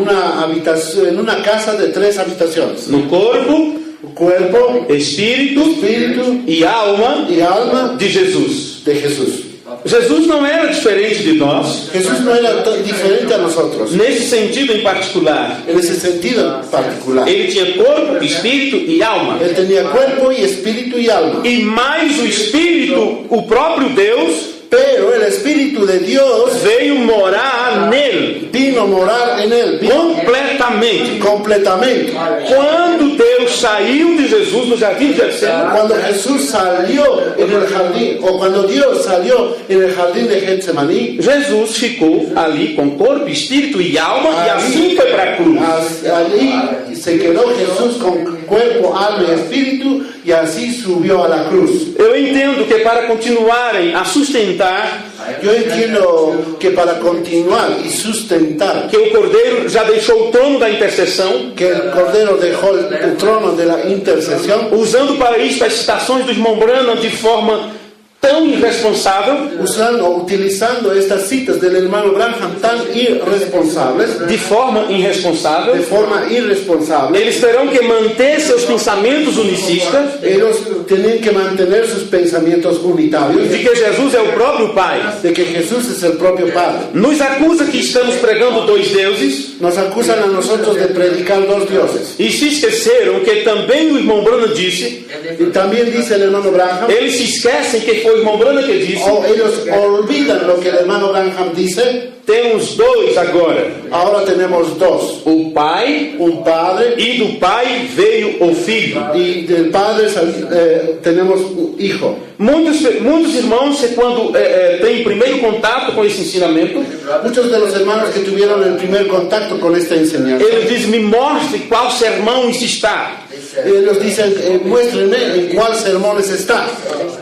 una casa de 3 habitaciones. No corpo, Cuerpo, espírito espíritu e alma y alma de Jesus. de Jesús. Jesus não era diferente de nós, Jesús no era diferente a nosotros, nesse sentido em particular. en ese sentido particular. Ele tinha corpo, espírito e alma. Él tenía cuerpo y espíritu y alma. E mais o espírito, o próprio Deus, Pero el Espíritu de Dios veio morar nele vino a morar en él, vino completamente. completamente. Quando Deus saiu de Jesus no jardim de Getsêmani, Cuando Jesús salió en el jardín, o cuando Dios salió en el jardín de Getsemaní, Jesus ficou ali com corpo, espírito e alma, e assim foi para a cruz. allí se quedó Jesús con cuerpo, alma y espíritu, y así subió a la cruz. Eu entendo que para continuarem a sustentar Yo entiendo que para continuar y sustentar que o Cordeiro já deixou o trono da intercessão, que el Cordero dejó el trono de la intercesión, usando para isso as citações do irmão Branham de forma tão irresponsável, utilizando estas citas del hermano Branham tan irresponsables, de forma irresponsável, de forma irresponsable, eles terão que manter seus pensamentos unicistas ellos tenían que mantener sus pensamientos unitarios de que Jesus é o próprio Pai. de que Jesús es el propio Padre. Nos acusa que estamos pregando dois deuses Nos acusan a nosotros de predicar dos dioses. e se esqueceram que também o irmão Branham disse, Y también dice el hermano Branham, eles se esquecem que foi o irmão Branham que disse, o ellos olvidan lo que el hermano Branham dice, temos dois agora, ahora tenemos dos, o Pai, un Padre e do Pai veio o Filho. y del Padre tenemos un Hijo. Muitos irmãos, quando têm primeiro contato com esse ensinamento, Muchos de los hermanos que tuvieron el primer contacto con esta enseñanza, eles dizem, me mostre qual sermão isso está. ellos dicen, muéstrenme en cuál sermones está.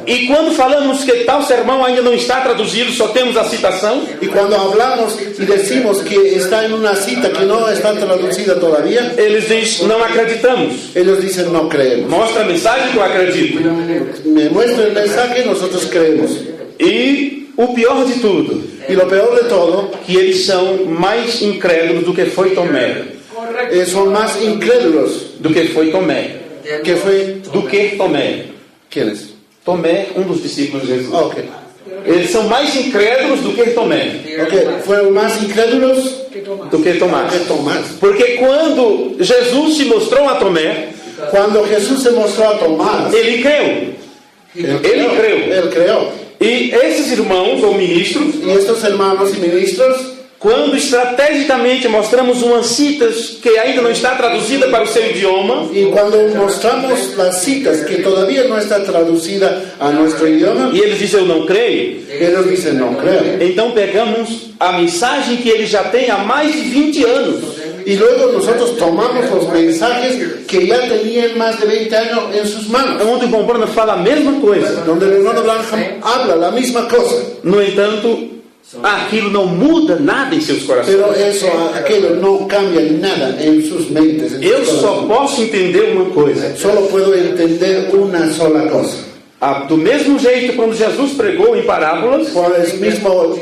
E quando falamos que tal sermão ainda não está traduzido, só temos a citação, Y cuando hablamos y decimos que está en una cita que no está traducida todavía, eles dizem, não acreditamos. ellos dicen no creemos. Mostra a mensagem que eu acredito. Me muestra el mensaje, nosotros creemos. E o pior de tudo, Y lo peor de todo, que eles são mais incrédulos do que foi Tomé. son más incrédulos Do que foi Tomé. que fue... Do que Tomé. ¿Quiénes? Tomé, um dos discípulos de Jesus. Ok. Eles são mais incrédulos do que Tomé. Ok, fueron más incrédulos Do que Tomás. que Tomás. Porque quando Jesus se mostrou a Tomé, Cuando Jesús se mostró a Tomás, ele creu. Ele creu. Él creó. E esses irmãos ou ministros, Y estos hermanos y ministros, quando estrategicamente mostramos umas citas que ainda não está traduzida para o seu idioma, y cuando mostramos las citas que todavía no está traducida a nuestro idioma, e eles dizem eu não creio, ellos dicen no creo. então pegamos a mensagem que ele já tem há mais de 20 anos. Y luego nosotros tomamos los mensajes que ya tenían más de 20 años en sus manos, Onde o irmão Branham fala a mesma coisa. donde el hermano Branham habla la misma cosa, No entanto, aquilo não muda nada em seus corações. pero eso, aquello no cambia nada en sus mentes. en sus Eu só corazones. posso entender uma coisa. Solo puedo entender una sola cosa. Do mesmo jeito, quando Jesus pregou em parábolas, Por el mismo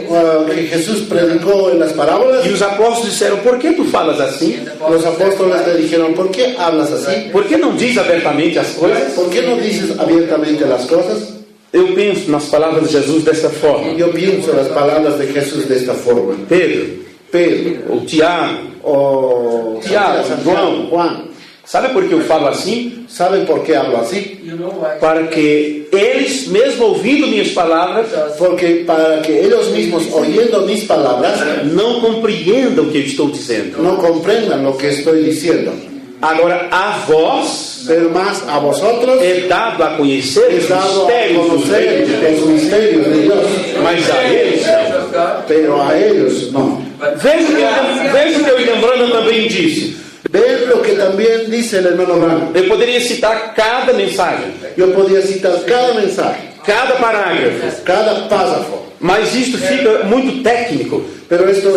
que Jesús predicó en las parábolas, e os apóstolos disseram, por que tu falas assim? los apóstoles le dijeron, ¿por qué hablas así? Por que não diz abertamente as coisas? ¿Por qué no dices abiertamente las cosas? Eu penso nas palavras de Jesus desta forma. Yo pienso las palabras de Jesús de esta forma. Pedro, Pedro, ou Tiago, o Tiago, Santiago, Juan, sabe por que eu falo assim? ¿saben por qué hablo así? Para que eles, mesmo ouvindo minhas palavras, Porque para que ellos mismos, oyendo mis palabras, não compreendam o que eu estou dizendo. no comprendan lo que estoy diciendo. Agora, a vós Pero más a vosotros é dado a conhecer es os dado a mistérios do reino de conocer Deus, los misterios de Dios, mas a eles não. pero a ellos no. Veja o que o William Branham também disse. Ven lo que también dice el hermano Branham. Eu poderia citar cada mensagem, Yo podía citar cada mensaje, cada parágrafo, cada párrafo, mas isto fica muito técnico. pero esto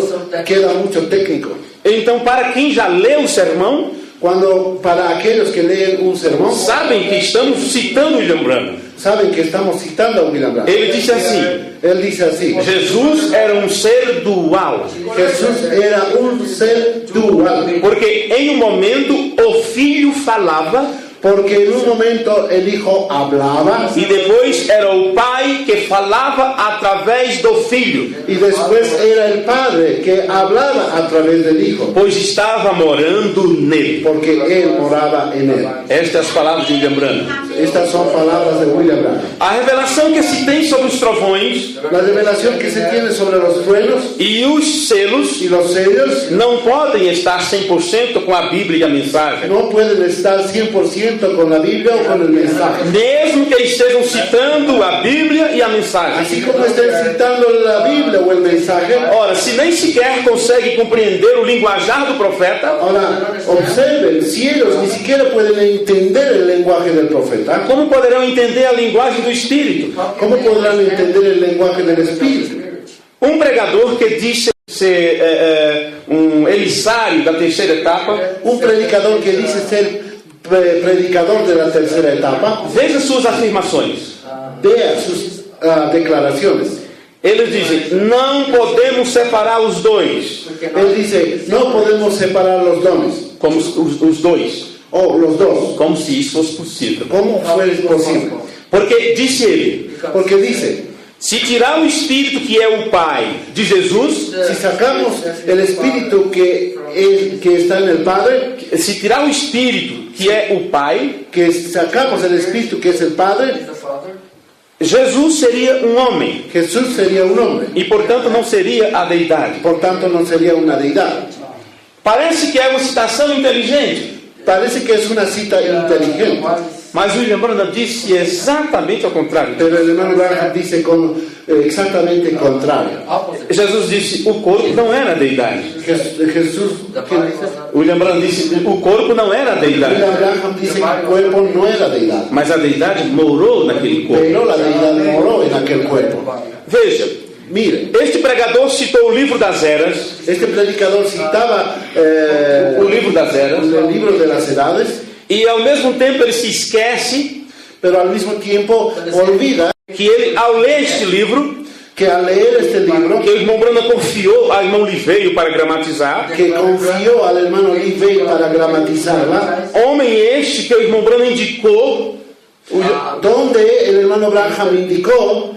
queda mucho técnico. Então, para quem já leu o sermão, Cuando para aquellos que leen un sermón, sabem que estamos citando William Branham. saben que estamos citando a William Branham. Ele disse assim: Él dice así, Jesus era um ser dual, Jesús era un ser dual, porque em um momento o Filho falava porque en un momento el Hijo hablaba e depois era o Pai que falava através do Filho, y después era el Padre que hablaba a través del Hijo, pois estava morando nele. porque Él moraba en Él. Estas palavras de William Branham. Estas son palabras de William Branham. A revelação que se tem sobre os trovões La revelación que se tiene sobre los truenos e os selos y los sellos não podem estar 100% com a Bíblia e a mensagem. no pueden estar 100% con la Biblia o con el mensaje. Mesmo que estejam citando a Bíblia e a mensagem. Así como estén citando la Biblia o el mensaje. Ora, se nem sequer consegue compreender o linguajar do profeta, Ahora, observen, si ellos ni siquiera pueden entender el lenguaje del profeta, como poderão entender a linguagem do Espírito? ¿cómo podrán entender el lenguaje del Espíritu? Um pregador que diz ser emissário da terceira etapa, Un predicador que dice ser predicador de la tercera etapa, veja suas afirmações. vea sus declaraciones. Eles dizem, não podemos separar os dois, Él dice, no podemos separar los dones, como os dois, o los dos. como se isso fosse possível. ¿Cómo fue posible? Porque, disse ele, Porque dice, se tirar o Espírito que é o Pai de Jesus, si sacamos el Espíritu que está en el Padre, se tirar o Espírito que é o Pai, que sacamos el Espíritu que es el Padre, Jesus seria um homem Jesús sería un hombre. e, portanto, não seria a deidade. Por tanto, no sería una deidad. Parece que é uma citação inteligente, Parece que es una cita inteligente, mas William Branham disse exatamente ao contrário. pero el hermano Branham dice exactamente contrario. Jesus disse, o corpo não era a deidade. Jesús, ¿qué dice? William Branham disse, o corpo não era a deidade, William Branham dice que el cuerpo no era deidad, mas a deidade morou naquele corpo. pero la deidad moró en aquel cuerpo. Veja, Mire, este pregador citou o livro das eras, este predicador citaba o livro das eras, el libro de las edades, e ao mesmo tempo ele se esquece pero al mismo tiempo olvida que ele, ao ler este livro, que al leer este libro, que o irmão Branham confiou ao irmão Liveio para gramatizar, que confió al hermano Livey para gramatizarla, homem este que o irmão Branham indicou, donde el hermano Branham indicó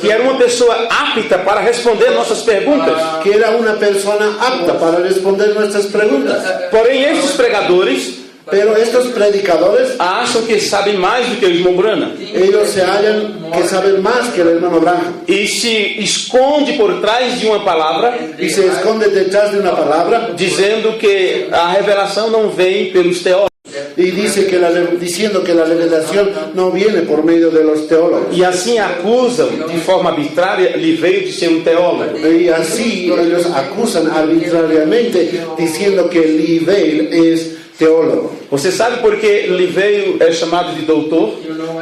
que era uma pessoa apta para responder nossas perguntas. que era una persona apta para responder nuestras preguntas. Porém, estes pregadores Pero estos predicadores, acham que sabem mais do que o irmão Branham ellos se hallan que saben más que el hermano Branham e se esconde por trás de uma palavra, y se esconde detrás de una palabra dizendo que a revelação não vem pelos teólogos. y dice que diciendo que la revelación no viene por medio de los teólogos. E assim acusam de forma arbitrária Liveio de ser um teólogo. Y así ellos acusan arbitrariamente diciendo que Livey es teólogo. Você sabe por que Liveio é chamado de doutor?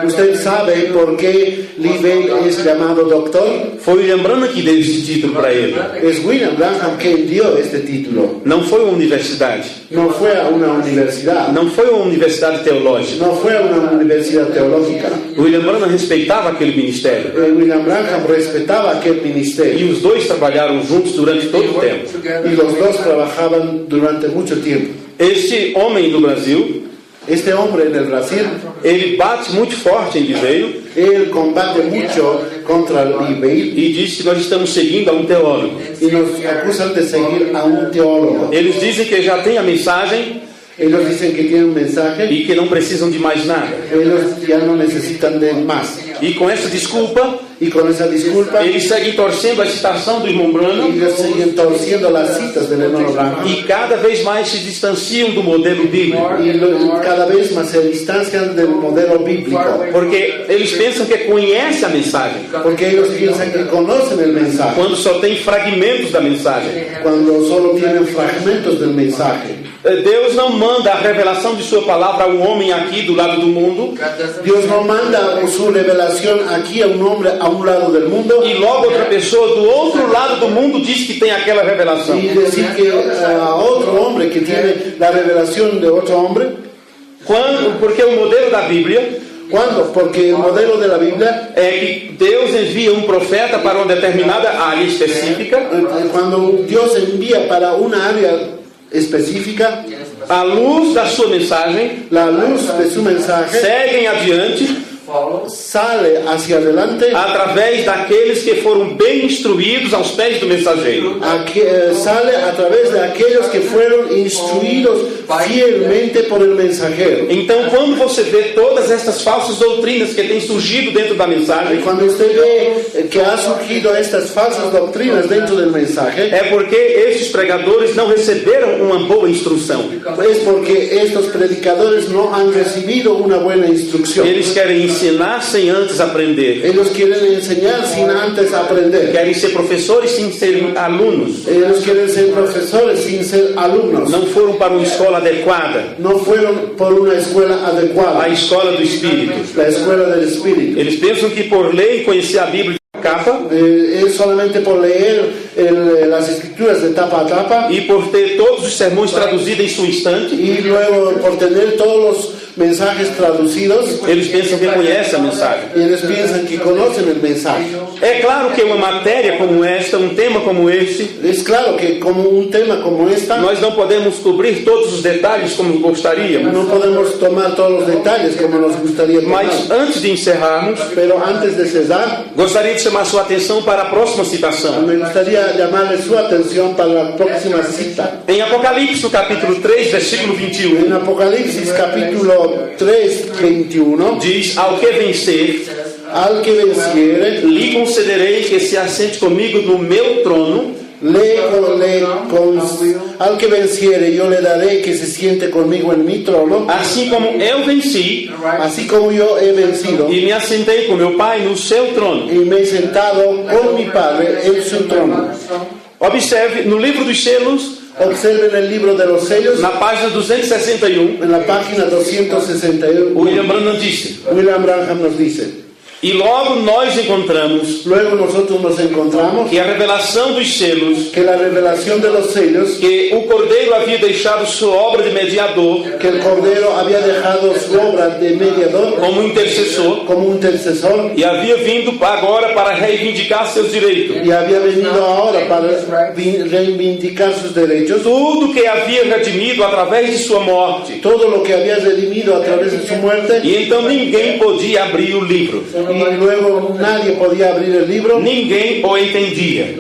¿Usted sabe por qué Livey es llamado doctor? Foi William Branham que deu esse título para ele. Es William Branham quien dio este título. Não foi uma universidade, No fue a una universidad, não foi uma universidade teológica. no fue a una universidad teológica. William Branham respeitava aquele ministério. William Branham respetaba aquel E ministerio os dois trabalharam juntos durante todo o tempo. y los dos trabajaban durante mucho tiempo. Este homem do Brasil, Este hombre en el Brasil, ele bate muito forte em Liveio él combate mucho contra Livey e diz que nós estamos seguindo a um teólogo. y nos acusan de seguir a un teólogo. Eles dizem que já tem a mensagem Ellos dicen que tienen un mensaje, e que não precisam de mais nada. ellos ya no necesitan de más. E com essa desculpa, Y con esa disculpa, eles seguem torcendo a citação do irmão Branham ellos siguen torciendo las citas del hermano Branham e cada vez mais se distanciam do modelo bíblico. y cada vez más se distancian del modelo bíblico, Porque eles pensam que conhecem a mensagem, porque ellos piensan que conocen el mensaje, quando só tem fragmentos da mensagem. cuando solo tienen fragmentos del mensaje. Deus não manda a revelação de sua palavra ao homem aqui do lado do mundo Dios no manda su revelación aquí a un hombre a un lado del mundo e logo outra pessoa do outro lado do mundo diz que tem aquela revelação. y decir que a otro hombre que tiene la revelación de otro hombre. Porque o modelo da Bíblia ¿Cuándo? Porque el modelo de la Biblia, é que Deus envia um profeta para uma determinada área específica, cuando Dios envía para una área específica, a luz da sua mensagem, la luz de su mensaje, seguem adiante sale hacia adelante através daqueles que foram bem instruídos aos pés do mensageiro. Sale a través de aquellos que fueron instruidos fielmente por el mensajero. Então, quando você vê todas estas falsas doutrinas que têm surgido dentro da mensagem, Cuando usted ve que ha surgido estas falsas doctrinas dentro del mensaje, é porque estes pregadores não receberam uma boa instrução. es porque estos predicadores no han recibido una buena instrucción. Eles querem ensinar sem antes aprender. Ellos quieren enseñar sin antes aprender. Querem ser professores sem serem alunos. Ellos quieren ser profesores sin ser alumnos. Não foram para uma escola adequada, No fueron por una escuela a adecuada, escola do Espírito. la escuela del Espíritu. Eles pensam que por lei conhecer a Bíblia de capa Es solamente por leer las escrituras de tapa a tapa e por ter todos os sermões traduzidos em seu instante, y luego por tener todos los mensajes traducidos, eles pensam que conhecem a mensagem. ellos piensan que conocen el mensaje. É claro que uma matéria como esta, um tema como este, Es claro que como un tema como esta, nós não podemos cobrir todos os detalhes como gostaríamos. no podemos tomar todos los detalles como nos gustaría tomar. Mas antes de encerrarmos, Pero antes de cesar, gostaria de chamar sua atenção para a próxima citação. me gustaría llamarle su atención para la próxima cita. Em Apocalipse, no capítulo 3, versículo 21, En Apocalipsis capítulo 3, 21, diz: Ao que vencer, al que venciere, lhe concederei que se assente comigo no meu trono, al que venciere yo le daré que se siente conmigo en mi trono, assim como eu venci así como yo he vencido e me assentei com meu Pai no seu trono. y me he sentado con mi Padre en su trono. Observe, no livro dos selos, Observen el libro de los sellos, na página 261, en la página 261, William Branham disse: William Branham nos dice: E logo nós encontramos luego nosotros nos encontramos que a revelação dos selos, que la revelación de los sellos, que o Cordeiro havia deixado sua obra de mediador que el Cordero había dejado su obra de mediador como intercessor como un intercesor e havia vindo agora para reivindicar seus direitos. y había venido ahora para reivindicar sus derechos. Tudo que havia redimido através de sua morte. Todo lo que había redimido a través de su muerte, E então ninguém podia abrir o livro. y luego nadie podía abrir el libro, Ninguém o entendia.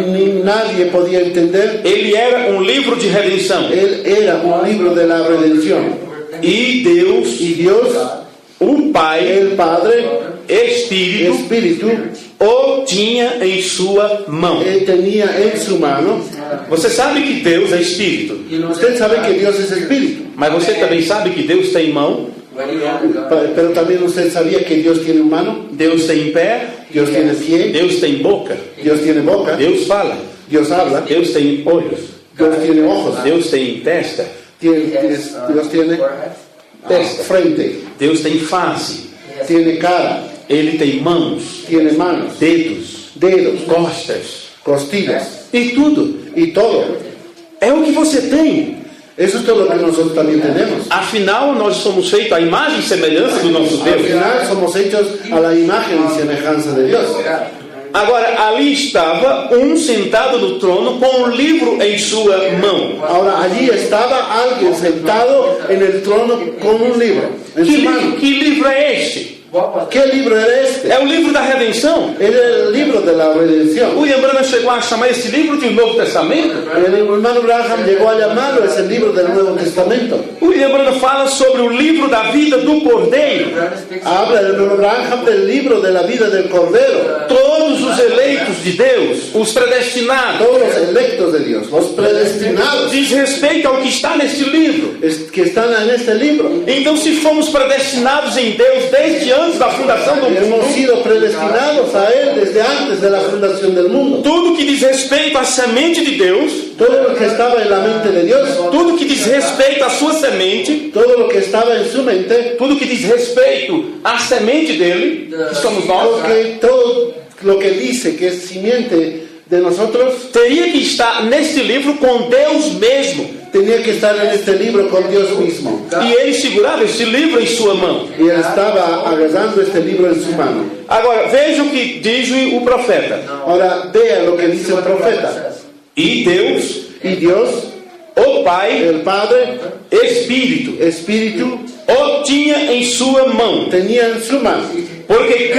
ni nadie podía entender. Ele era um livro de redenção. Él era un libro de la redención. E Deus, Y Dios, o Pai, el Padre, Espírito, Espíritu, o tinha em sua mão. él tenía en su mano. Você sabe que Deus é Espírito, Usted sabe que Dios es Espíritu, mas você também sabe que Deus tem mão, pero también usted sabía que Dios tiene mano, Deus tem pé, Dios tiene pie, Deus tem boca, Dios tiene boca, Deus fala, Dios habla, Deus tem olhos, Dios tiene ojos, Deus tem testa, Dios tiene frente, Deus tem face, tiene cara, Ele tem mãos, tiene manos, dedos, dedos, costas costillas e tudo. y todo. É o que você tem. Eso es todo lo que nosotros también tenemos. Afinal, nós somos feitos à imagem e semelhança do nosso Al Deus. final somos hechos a la imagen y semejanza de Dios. Agora, ali estava um sentado no trono com um livro em sua mão. Ahora allí estaba alguien sentado en el trono con un libro en su mano. Que livro é este? ¿Qué libro era este? É o livro da redenção. Era el libro de la redención. William Branham chegou a chamar esse livro de Novo Testamento. El hermano Branham llegó a llamarlo, es el libro del Nuevo Testamento. William Branham fala sobre o livro da vida do Cordeiro. Habla el hermano Branham del libro de la vida del Cordero. Todos os eleitos de Deus, os predestinados, Todos los electos de Dios, los predestinados, diz respeito ao que está neste livro. que están en este libro. Então, se fomos predestinados em Deus desde antes da fundação do Hemos mundo, sido predestinados a Él desde antes de la fundación del mundo. tudo que diz respeito à semente de Deus, Todo lo que estaba en la mente de Dios, tudo que diz respeito à sua semente, todo lo que estaba en su mente, tudo que diz respeito à semente dele, que somos nós, todo lo que dice que es simiente de nosotros, teria que estar neste livro com Deus mesmo. tenía que estar en este libro con Dios mismo. E ele segurava este livro em sua mão. Y él estaba agarrando este libro en su mano. Agora, veja o que diz o profeta. Ahora vea lo que dice el profeta. E Deus Y Dios o Pai, el Padre, Espírito, o tinha em sua mão. tenía en su mano. Porque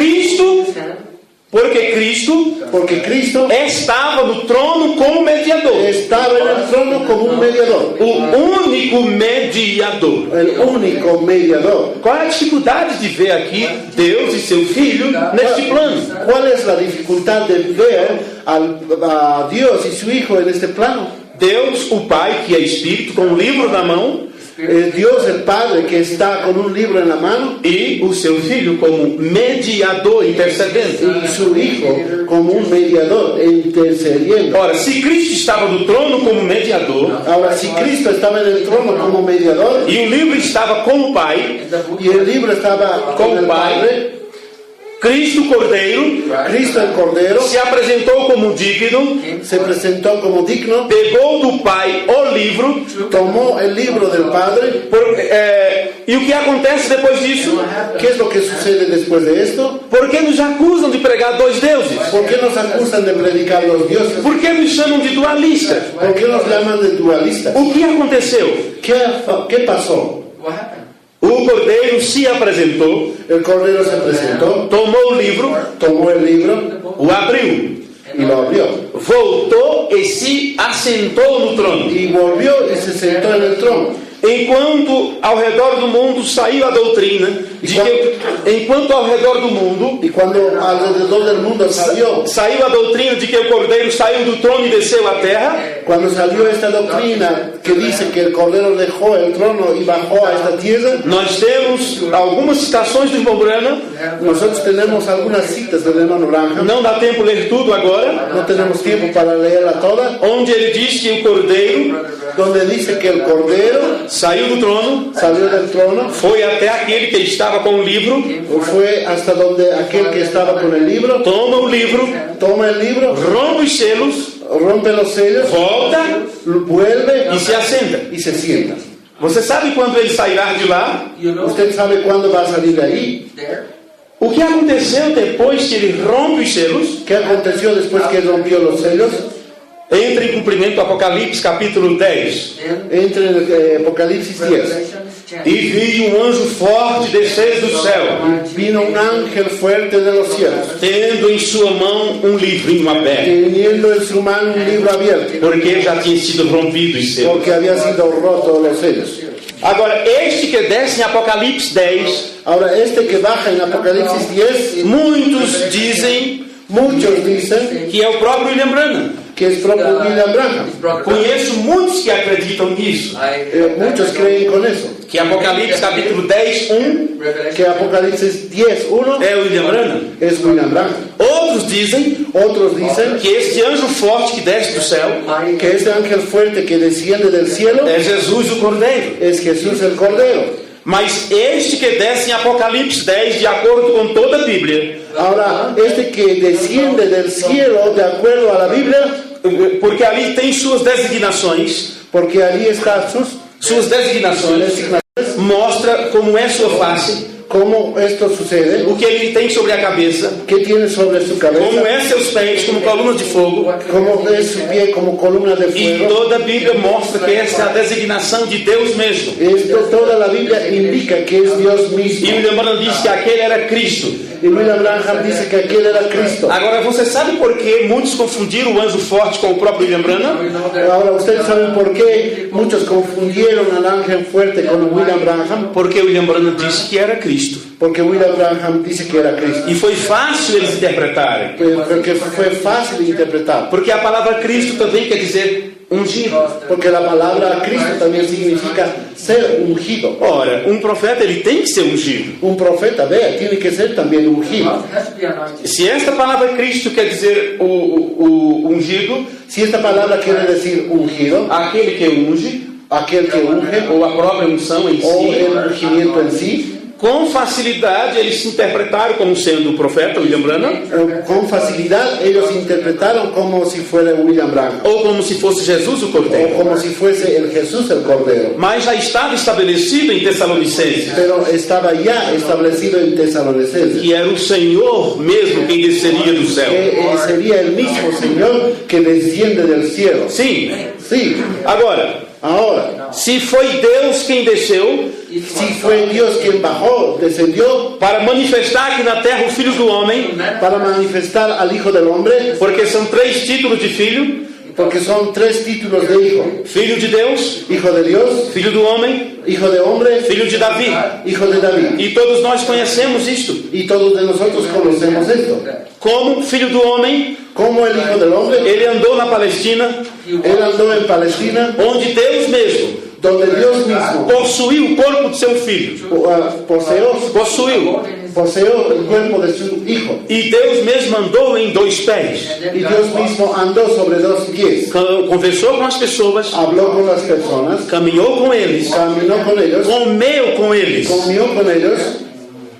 Cristo estava no trono como mediador. Estaba en el trono como un mediador. O único mediador. El único mediador. Qual é a dificuldade de ver aqui Deus e seu Filho neste plano? ¿Cuál es la dificultad de ver a Dios y su Hijo en este plano? Deus, o Pai, que é Espírito, com um livro na mão, Dios el Padre que está con un libro en la mano e o seu Filho como mediador intercedente. y su Hijo como un mediador intercediendo. Ora, se Cristo estava no trono como mediador Ahora, si Cristo estaba en el trono como mediador e o livro estava com o Pai, y el libro estaba con el Padre, Cristo Cordeiro Cristo el Cordero se apresentou como digno, se presentó como digno, pegou do Pai o livro, tomó el libro del Padre. e o que acontece depois disso? ¿Qué es lo que sucede después de esto? Por que nos acusam de pregar dois deuses? ¿Por qué nos acusan de predicar los dioses? Por que nos chamam de dualistas? ¿Por qué nos llaman de dualistas? O que aconteceu? ¿Qué pasó? O Cordeiro se apresentou, El Cordero se presentó, tomou o livro, tomó el libro o abriu, y lo abrió. voltou e se assentou no trono. Y volvió y se sentó en el trono. Enquanto ao redor do mundo saiu a doutrina de que, enquanto ao redor do mundo Y cuando alrededor del mundo saiu a doutrina de que o Cordeiro saiu do trono e desceu à terra, cuando salió esta doctrina que dice que el Cordero dejó el trono y bajó a esta tierra, nós temos algumas citações do irmão Branham. nosotros tenemos algunas citas del hermano Branham, Não dá tempo ler tudo agora, no tenemos tiempo para leerla toda, onde ele diz que o Cordeiro donde dice que el Cordero saiu do trono, salió del trono, foi até aquele que estava com o livro, fue hasta donde aquel que estaba con el libro, toma o livro, toma el libro, rompe os selos, rompe los sellos, volta vuelve e se assenta. y se sienta. Você sabe quando ele sairá de lá? ¿Usted sabe cuándo va a salir de ahí? O que aconteceu depois que ele rompe os selos? ¿Qué aconteció después que rompió los sellos? Entra em cumprimento o Apocalipse capítulo 10. Entra en el Apocalipsis 10. E vi um anjo forte descer do céu, Vino un ángel fuerte de los cielos, tendo em sua mão um livrinho aberto, teniendo en su mano un libro abierto, porque já tinha sido rompido os selos. porque había sido roto los sellos. Agora, este que desce em Apocalipse 10, Ahora, este que baja en Apocalipsis 10, muitos dizem muchos dicen que é o próprio William Branham. que es propio William Branham. Conheço muitos que acreditam nisso. Muchos creen con eso, Que Apocalipse capítulo 10, 1 que Apocalipsis 10, 1 é William Branham. es William Branham. Outros dizem Otros dicen que este anjo forte que desce do céu que este ángel fuerte que desciende del cielo é Jesus o Cordeiro. es Jesús el Cordero. Mas este que desce em Apocalipse 10, de acordo com toda a Bíblia, Ahora, este que desciende del cielo, de acuerdo a la Biblia, porque ali tem suas designações, porque allí están suas designações, mostra como é sua face, cómo esto sucede, o que ele tem sobre a cabeça, qué tiene sobre su como cabeza, é seus pés, como colunas de fogo. cómo es su pie como columna de E fuego. toda a Bíblia mostra que essa é a designação de Deus mesmo. Toda la Biblia indica que es Dios E mismo. William Branham diz que aquele era Cristo. Y William Branham dice que aquel era Cristo. Agora, você sabe por que muitos confundiram o anjo forte com o próprio William Branham? Ahora, ustedes saben por qué muchos confundieron al ángel fuerte con William Branham, Porque William Branham disse que era Cristo. porque William Branham dice que era Cristo. E foi fácil eles interpretarem. Porque fue fácil de interpretar. Porque a palavra Cristo também quer dizer ungido. Porque la palabra Cristo también significa ser ungido. Ora, um profeta ele tem que ser ungido. Un profeta, vea, tiene que ser también ungido. Se esta palavra Cristo quer dizer o ungido, Si esta palabra quiere decir ungido, aquele que unge, aquel que unge, ou a própria unção em o si, el ungimiento en sí, com facilidade eles se interpretaram como sendo o profeta William Branham, con facilidad ellos interpretaron como si fuera William Branham, ou como se fosse Jesus o o Cordeiro. como si fuese el Jesús el Cordero. Mas já estava estabelecido em Tessalonicenses Pero estaba ya establecido en Tesalonicenses que era o Senhor mesmo quem desceria do céu. que sería el mismo Señor que desciende del cielo. Sim. Sí. Agora, Ahora, se foi Deus quem desceu si fue Dios quien bajó, descendió para manifestar aqui na terra o Filho do Homem, para manifestar al Hijo del Hombre, porque são 3 títulos de filho: porque son 3 títulos de hijo: Filho de Deus, Hijo de Dios, Filho do Homem, Hijo de Hombre, Filho de Davi. Hijo de David. E todos nós conhecemos isto. Y todos de nosotros conocemos esto. Como Filho do Homem, Como el Hijo del Hombre, ele andou na Palestina, él andó en Palestina, onde Deus mesmo donde Dios mismo possuiu o corpo de seu filho. poseó el cuerpo de su Hijo. E Deus mesmo andou em 2 pés. Y Dios mismo andó sobre 2 pies. Conversou com as pessoas, Habló con las personas, caminhou com eles, caminó con ellos, comeu com eles. comió con ellos.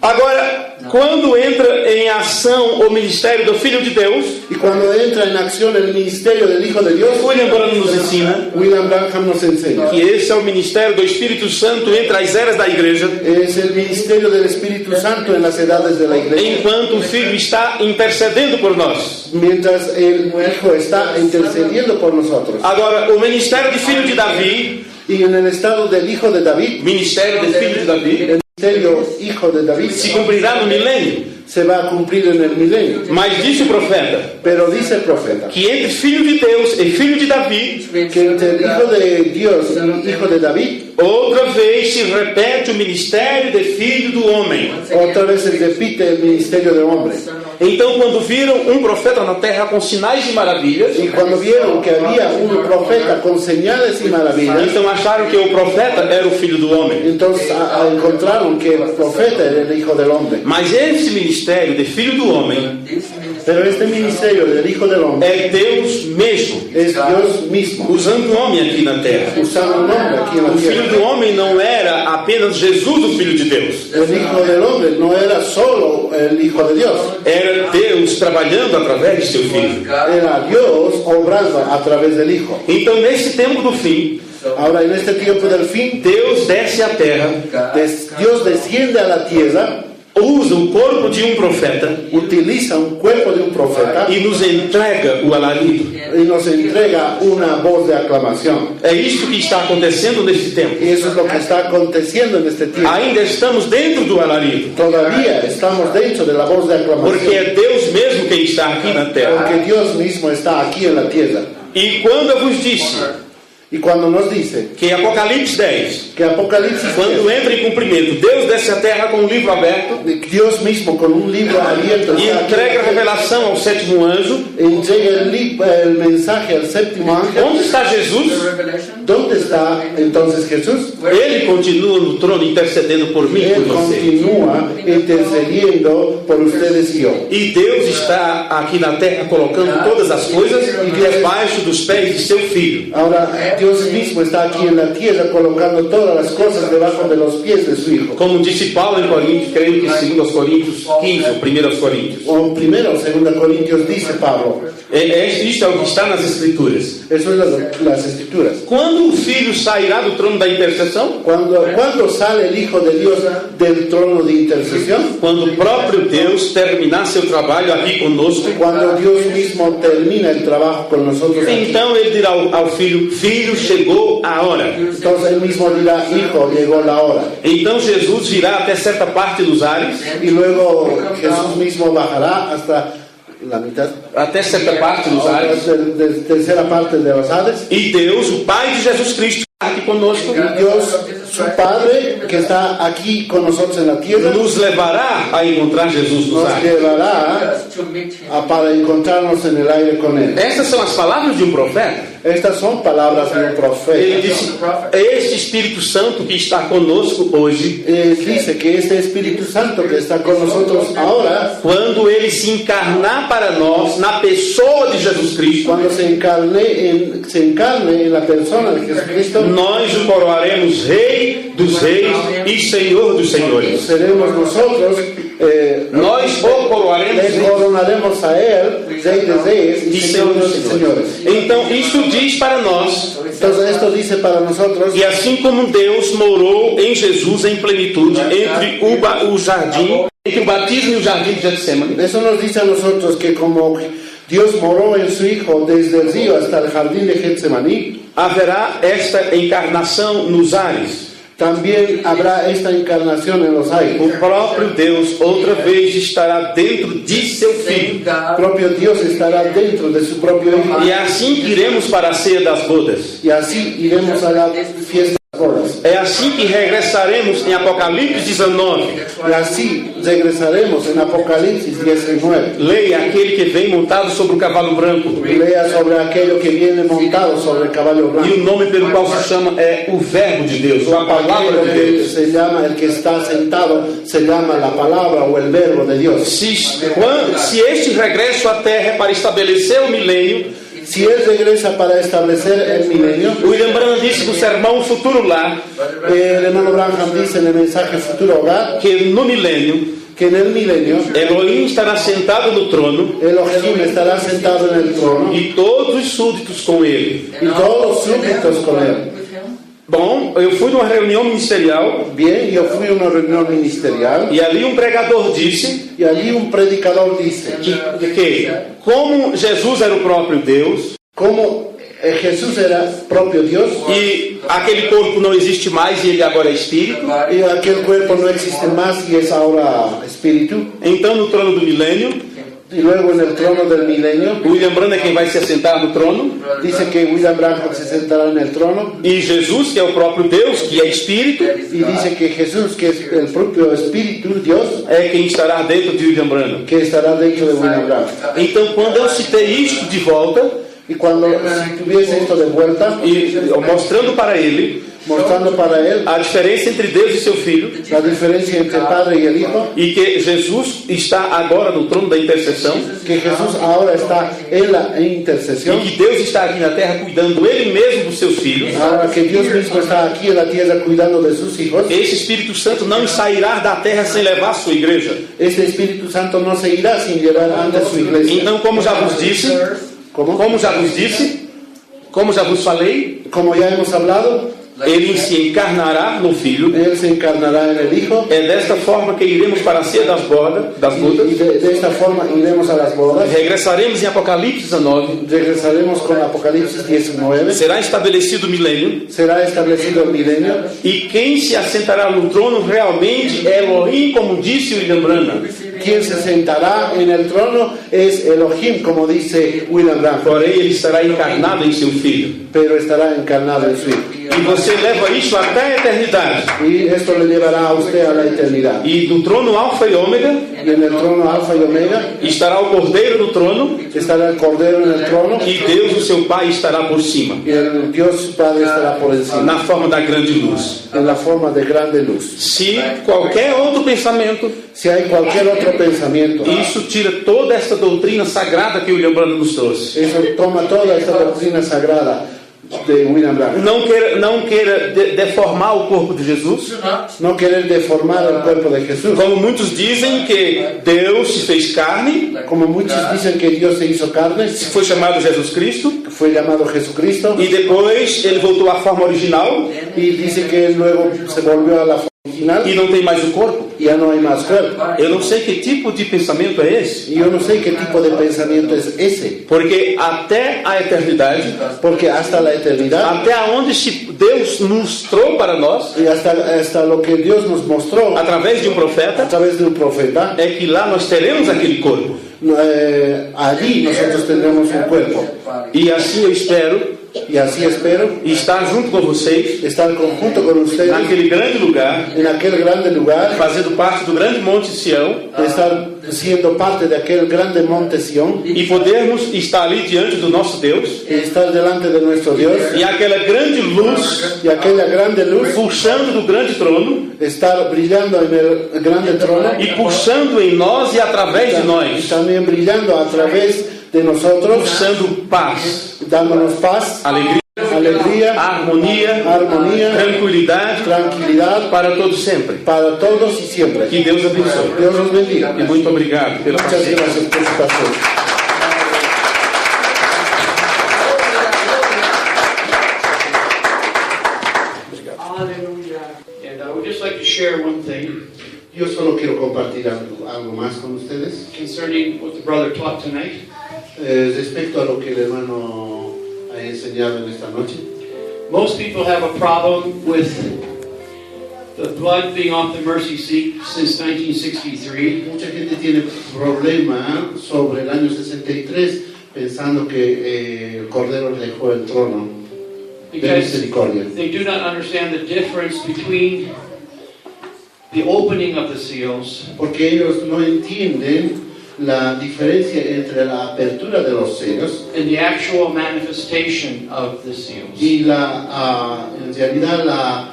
Agora, quando entra em ação o ministério do Filho de Deus, Y cuando entra en acción el ministerio del Hijo de Dios, William Branham nos ensina William Branham nos enseña. que esse é o ministério do Espírito Santo entre as eras da igreja, Es el ministerio del Espíritu Santo en las edades de la iglesia. enquanto o Filho está intercedendo por nós. Mientras el Hijo está intercediendo por nosotros. Agora, o ministério de Filho de Davi, Y en el estado del Hijo de David, ministério de Filho de Davi, el ministerio Hijo de David se cumprirá no milênio. se va a cumplir en el milenio. Mas disse o profeta Pero dice el profeta que entre Filho de Deus e Filho de Davi, que entre el Hijo de Dios y el Hijo de David, outra vez se repete o ministério de Filho do Homem. otra vez se repite el ministerio de hombre. Então, quando viram um profeta na terra com sinais e maravilhas, Y cuando vieron que había un profeta con señales y maravillas, então acharam que o profeta era o Filho do Homem. entonces encontraron que el profeta era el Hijo del Hombre. Mas esse ministério de Filho do Homem Pero este ministerio del Hijo del Hombre é Deus mesmo, es Dios mismo, usando o homem aqui na terra. usando un hombre aquí en la O Filho tierra. do Homem não era apenas Jesus, o Filho de Deus. El Hijo del Hombre no era solo el Hijo de Dios, Era Deus trabalhando através de seu Filho. era Dios obrando a través del Hijo. Então, nesse tempo do fim, Ahora, en este tiempo del fin, Deus desce à terra, Dios desciende a la tierra, usa o corpo de um profeta utiliza un cuerpo de un profeta e nos entrega o alarido. y nos entrega una voz de aclamación. É isso que está acontecendo nesse tempo. Y eso es lo que está aconteciendo en este tiempo. Ainda estamos dentro do alarido, Todavía estamos dentro de la voz de porque aclamación, é Deus mesmo quem está aqui na terra. porque Dios mismo está aquí en la tierra. E quando eu vos disse Y cuando nos dice que em Apocalipse 10, que Apocalipsis quando 10, entra em cumprimento, Deus desce à terra com um livro aberto Dios mismo con un libro abierto e está aquí, entrega a revelação ao 7º anjo. entrega el mensaje al séptimo ángel. Onde está Jesus? ¿Dónde está entonces Jesús? Ele continua no trono intercedendo por mim e Él por você. continúa intercediendo por ustedes y yo. E Deus está aqui na terra colocando todas as coisas debaixo dos pés de seu Filho. Ahora Dios mismo está aquí en la tierra colocando todas las cosas debajo de los pies de su Hijo. Como disse Paulo em Coríntios, creio que 2 Coríntios 15 ou 1 Coríntios. O primero o segunda Corintios dice Pablo. Isto é o que está nas Escrituras. Eso es las escrituras. Quando o Filho sairá do trono da intercessão? Cuando sale el Hijo de Dios del trono de intercesión, Quando o próprio Deus terminar seu trabalho aqui conosco, cuando Dios mismo termina el trabajo con nosotros aquí, então ele dirá ao Filho: Filho, chegou a hora. entonces él mismo dirá, Hijo, llegó la hora. Então Jesus virá até certa parte dos ares, Y luego Jesús mismo bajará hasta la mitad, até certa parte dos ares, tercera parte de los Hades. e Deus, o Pai de Jesus Cristo, está aqui conosco, Dios, su Padre, que está aquí con nosotros en la tierra, nos levará a encontrar Jesus nos nos ares. llevará para encontrarnos en el aire con Él. Essas são as palavras de um profeta. Estas son palabras de un Ele profeta. disse: este Espírito Santo que está conosco hoje, Dice que este Espíritu Santo que está con nosotros ahora, quando ele se encarnar para nós na pessoa de Jesus Cristo, cuando se encarne en la persona de Jesucristo, nós o coroaremos Rei dos Reis e Senhor dos Senhores. seremos nosotros, Nós o coroaremos le coronaremos a Él, Rey de Reyes y e Señor Senhor de dos los Senhores. Señores. Então, isso diz para nós Entonces esto dice para nosotros que assim como Deus morou em Jesus em plenitude entre o jardim, entre o batismo e o jardim de Getsemane, Eso nos dice a nosotros que como Dios moró en su Hijo desde el río hasta el jardín de Getsemaní, haverá esta encarnação nos ares. también habrá esta encarnación en los aires. O próprio Deus outra vez estará dentro de seu Filho. El propio Dios estará dentro de su propio Hijo. E é assim que iremos para a ceia das bodas. Y así iremos a la fiesta de las bodas. É assim que regressaremos em Apocalipse 19. Y así regresaremos en Apocalipsis 19. Leia aquele que vem montado sobre o cavalo branco. Lea sobre aquello que viene montado sobre el caballo E blanco. o nome pelo qual se chama é o Verbo de Deus, ou a Palavra de Aquello que Deus. se llama, el que está sentado, se llama la palabra o el verbo de Dios. Se este regresso à Terra é para estabelecer o milênio, Si Él regresa para establecer el milenio, William Branham disse no sermão Futuro Lar el hermano Branham dice en el mensaje Futuro Hogar que no milênio que en el milenio Elohim estará sentado no trono Elohim estará sentado en el trono e todos os súditos com ele. y todos los súbditos con Él. Bom, eu fui numa reunião ministerial Bien, yo fui a una reunión ministerial e ali um pregador disse y allí un predicador dice que como Jesus era o próprio Deus como Jesús era propio Dios e aquele corpo não existe mais e ele agora é espírito, y aquel cuerpo no existe más y es ahora espíritu, então no trono do milênio, y luego en el trono del milenio William Branham é quem vai se assentar no trono dice que William Branham se sentará en el trono e Jesus, que é o próprio Deus, que é espírito, y dice que Jesús, que es el propio espíritu Dios, é quem estará dentro de William Branham. que estará dentro de William Branham. Então, quando eu citei isto de volta, Y cuando si tuviese esto de vuelta, e mostrando para ele mostrando para él a diferença entre Deus e seu Filho, la diferencia entre el Padre y el Hijo, e que Jesus está agora no trono da intercessão, que Jesús ahora está en la intercesión, e que Deus está aqui na terra cuidando Ele mesmo dos seus filhos, ahora que Dios mismo está aquí en la tierra cuidando de sus hijos, esse Espírito Santo não sairá da terra sem levar a sua igreja. este Espíritu Santo no se irá sin llevar ante su iglesia. Então, como já vos disse, como já vos falei, Como ya hemos hablado, Ele se encarnará no Filho. Él se encarnará en el Hijo, É desta forma que iremos para a ceia das bodas, y de esta forma iremos a las bodas. Regressaremos em Apocalipse 19. Regresaremos con Apocalipsis 19. Será estabelecido o milênio. Será establecido el milenio. E quem se assentará no trono realmente é Elohim, como disse William Branham. Quien se sentará en el trono es Elohim, como dice William Branham, Porém, ele estará encarnado em seu Filho. pero estará encarnado en su Hijo. E você leva isso até a eternidade. Y esto le llevará a usted a la eternidad. E no trono Alfa e Ômega Y en el trono Alfa y Omega estará o Cordeiro no trono. estará el Cordero en el trono E Deus, o seu Pai, estará por cima, y el Dios Padre estará por encima, na forma da grande luz. en la forma de grande luz. Se qualquer outro pensamento, Si hay cualquier otro pensamiento, isso tira toda essa doutrina sagrada que William Branham nos trouxe. eso toma toda esta doctrina sagrada de William Branham. Não queira deformar o corpo de Jesus, No querer deformar el cuerpo de Jesús. como muitos dizem que Deus se fez carne, Como muchos dicen que Dios se hizo carne, foi chamado Jesus Cristo, fue llamado Jesucristo, e depois ele voltou à forma original y dice que luego se volvió a la forma original e não tem mais o corpo. y ya no hay más cuerpo. Eu não sei que tipo de pensamento é esse, Y yo no sé qué tipo de pensamiento es ese, porque até a eternidade, porque hasta la eternidad até onde Deus mostrou para nós, y hasta lo que Dios nos mostró através de um a profeta, través de un profeta, é que lá nós teremos aquele corpo. allí nosotros tendremos un cuerpo. E assim eu espero Y así espero estar junto com vocês estar junto con ustedes naquele grande lugar, en aquel grande lugar, fazendo parte do grande monte Sião, estar siendo parte de aquel grande monte Sión, e podermos estar ali diante do nosso Deus, y estar delante de nuestro Dios, e aquela grande luz y aquella grande luz puxando do grande trono estar brillando en el grande trono e puxando em nós e através de y nós, también brillando a través de nosotros, puxando paz, dándonos paz, alegría, harmonia, armonía, tranquilidade tranquilidad para todos sempre. para todos y siempre. Que Deus abençoe. Dios los bendiga. E muito obrigado pela Muchas paciência. gracias por su paciencia. Hallelujah. And I would just like to share one thing Yo solo quiero compartir algo más con ustedes concerning what the brother taught tonight. Respecto a lo que el hermano ha enseñado en esta noche, Most people have a problem with the blood being off the mercy seat since 1963. mucha gente tiene problema sobre el año 63 pensando que el Cordero dejó el trono de Because misericordia. they do not understand the difference between the opening of the seals Porque ellos no entienden la diferencia entre la apertura de los sellos and the actual manifestation of the seals. y en realidad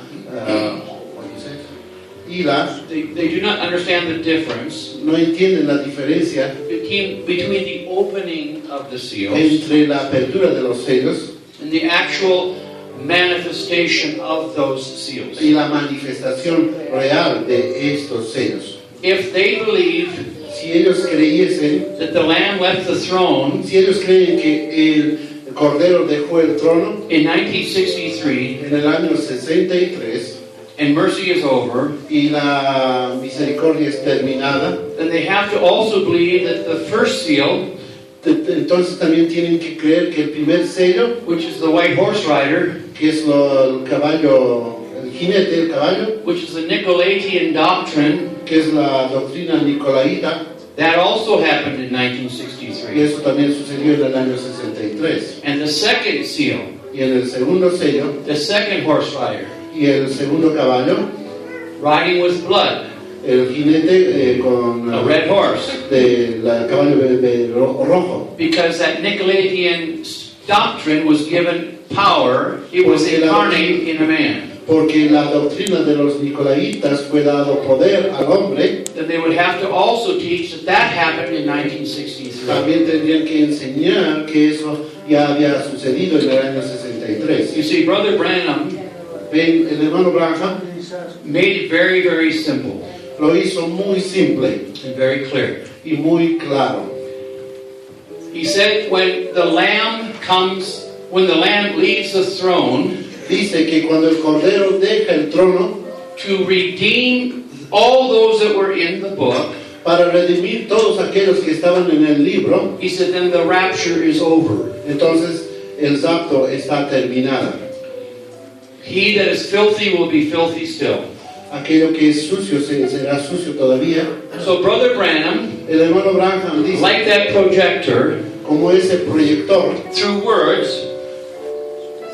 They do not understand the difference no entienden la diferencia between the opening of the seals entre la apertura de los sellos and the actual manifestation of those seals. y la manifestación real de estos sellos. If they believe Si ellos creyesen, that the Lamb left the throne si ellos creen que el Cordero dejó el trono in 1963 en el año 63 and mercy is over, y la misericordia es terminada, then they have to also believe that the first seal, entonces también tienen que creer que el primer sello, which is the white horse rider, que es el caballo, el jinete del caballo, which is the Nicolaitan doctrine, que es la doctrina nicolaíta, that also happened in y 1963. eso también sucedió en el año 63. And the second seal, Y en el segundo sello the second horse rider, y el segundo caballo, riding with blood, el jinete con a red horse, caballo rojo, because that Nicolaitan doctrine was given power, it was incarnate in a man. porque la doctrina de los nicolaitas fue dado poder al hombre. Then they would have to also teach that that happened in 1963. También tendrían que enseñar que eso ya había sucedido en el año 63. You see, Brother Branham Ven, el hermano Branham made it very, very simple lo hizo muy simple and very clear. y muy claro. He said when the Lamb leaves the throne Dice que cuando el Cordero deja el trono to redeem all those that were in the book, para redimir todos aquellos que estaban en el libro, he said then the rapture is over. entonces el rapto está terminado. He that is filthy will be filthy still. Aquello que es sucio será sucio todavía. So Brother Branham, El hermano Branham dice, like that projector, como ese proyector, through words,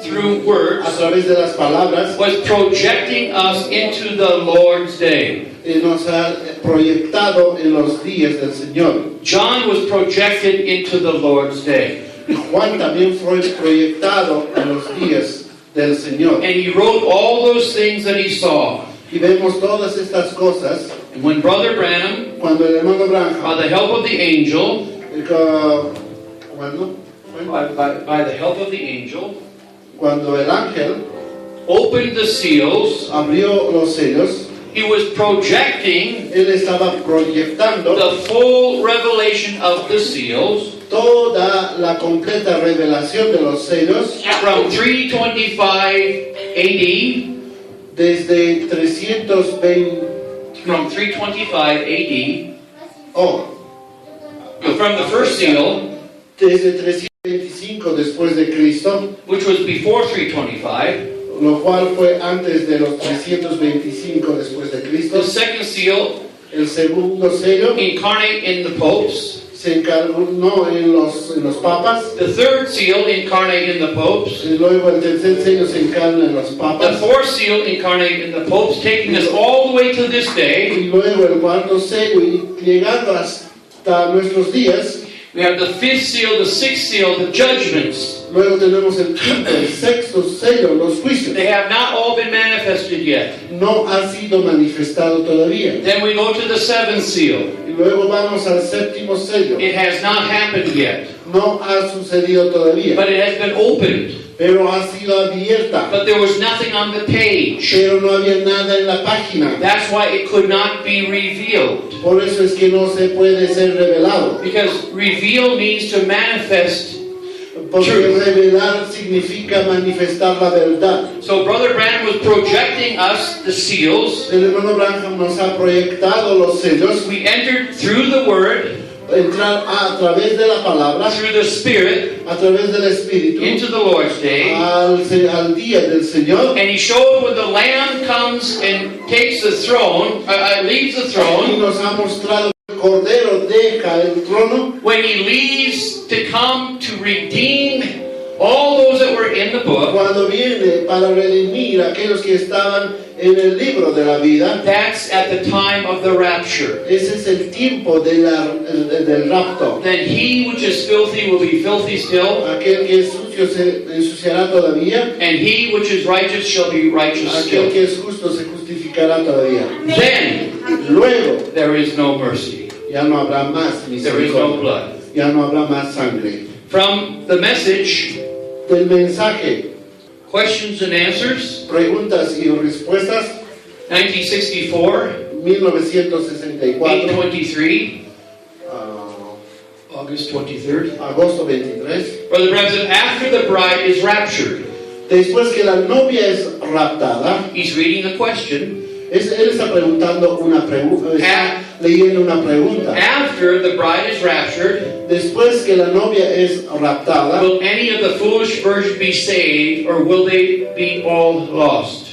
a través de las palabras, was projecting us into the Lord's day. nos ha proyectado en los días del Señor. John was projected into the Lord's day. Juan también fue proyectado en los días del Señor. And he wrote all those things that he saw. Y vemos todas estas cosas And when Brother Branham, cuando el hermano by Branham, the help of the angel, cuando by the help of the angel, el ángel opened the seals, abrió los sellos, he was projecting él estaba proyectando the full revelation of the seals toda la completa revelación de los sellos from 325 AD, desde 320 from 325 AD, oh, from the first seal, desde 325 después de Cristo, which was before 325, lo cual fue antes de los 325 después de Cristo. the second seal El segundo sello incarnate in the popes, se encarnó en los papas, the third seal incarnate in the popes, y luego el tercer sello se encarna en los the papas, fourth seal incarnate in the popes, taking us all the way to this day. y luego el cuarto sello, y llegando hasta nuestros días. We have the fifth seal, the sixth seal, the judgments. Luego tenemos el quinto, el sexto sello, los juicios. They have not all been manifested yet. No ha sido manifestado todavía. Then we go to the seventh seal. Y luego vamos al séptimo sello. It has not happened yet, No ha sucedido todavía, but it has been opened. pero ha sido abierta. But there was nothing on the page. Pero no había nada en la página. That's why it could not be revealed. Por eso es que no se puede ser revelado. Because reveal means to manifest. Porque Truth. revelar significa manifestar la verdad. So Brother Branham was projecting us the seals. El hermano Branham nos ha proyectado los sellos. We entered through the Word, entrar a través de la palabra, through the Spirit, a través del Espíritu, into the Lord's day. al día del Señor. And he showed when the Lamb comes and takes the throne, leaves the Y throne, nos ha mostrado que el Cordero deja el trono when he leaves to come to redeem all those that were in the book. cuando viene para redimir a aquellos que estaban en el libro de la vida. That's at the time of the rapture. Ese es el tiempo del rapto. Then he which is filthy will be filthy still, Aquel que es sucio se ensuciará todavía. and he which is righteous shall be righteous Aquel still. que es justo se justificará todavía. Then Luego there is no mercy. ya no habrá más There is no misericordia. blood. Ya no habrá más sangre. From the message, Del mensaje, questions and answers, preguntas y respuestas, 1964, 1964, 8/23, ah, August 23rd. agosto 23. Brother Branham said, after the bride is raptured, Después que la novia es raptada, he's reading the question. él está preguntando una pregunta, está leyendo una pregunta. After the bride is raptured, Después que la novia es raptada, will any of the foolish virgins be saved, or will they be all lost?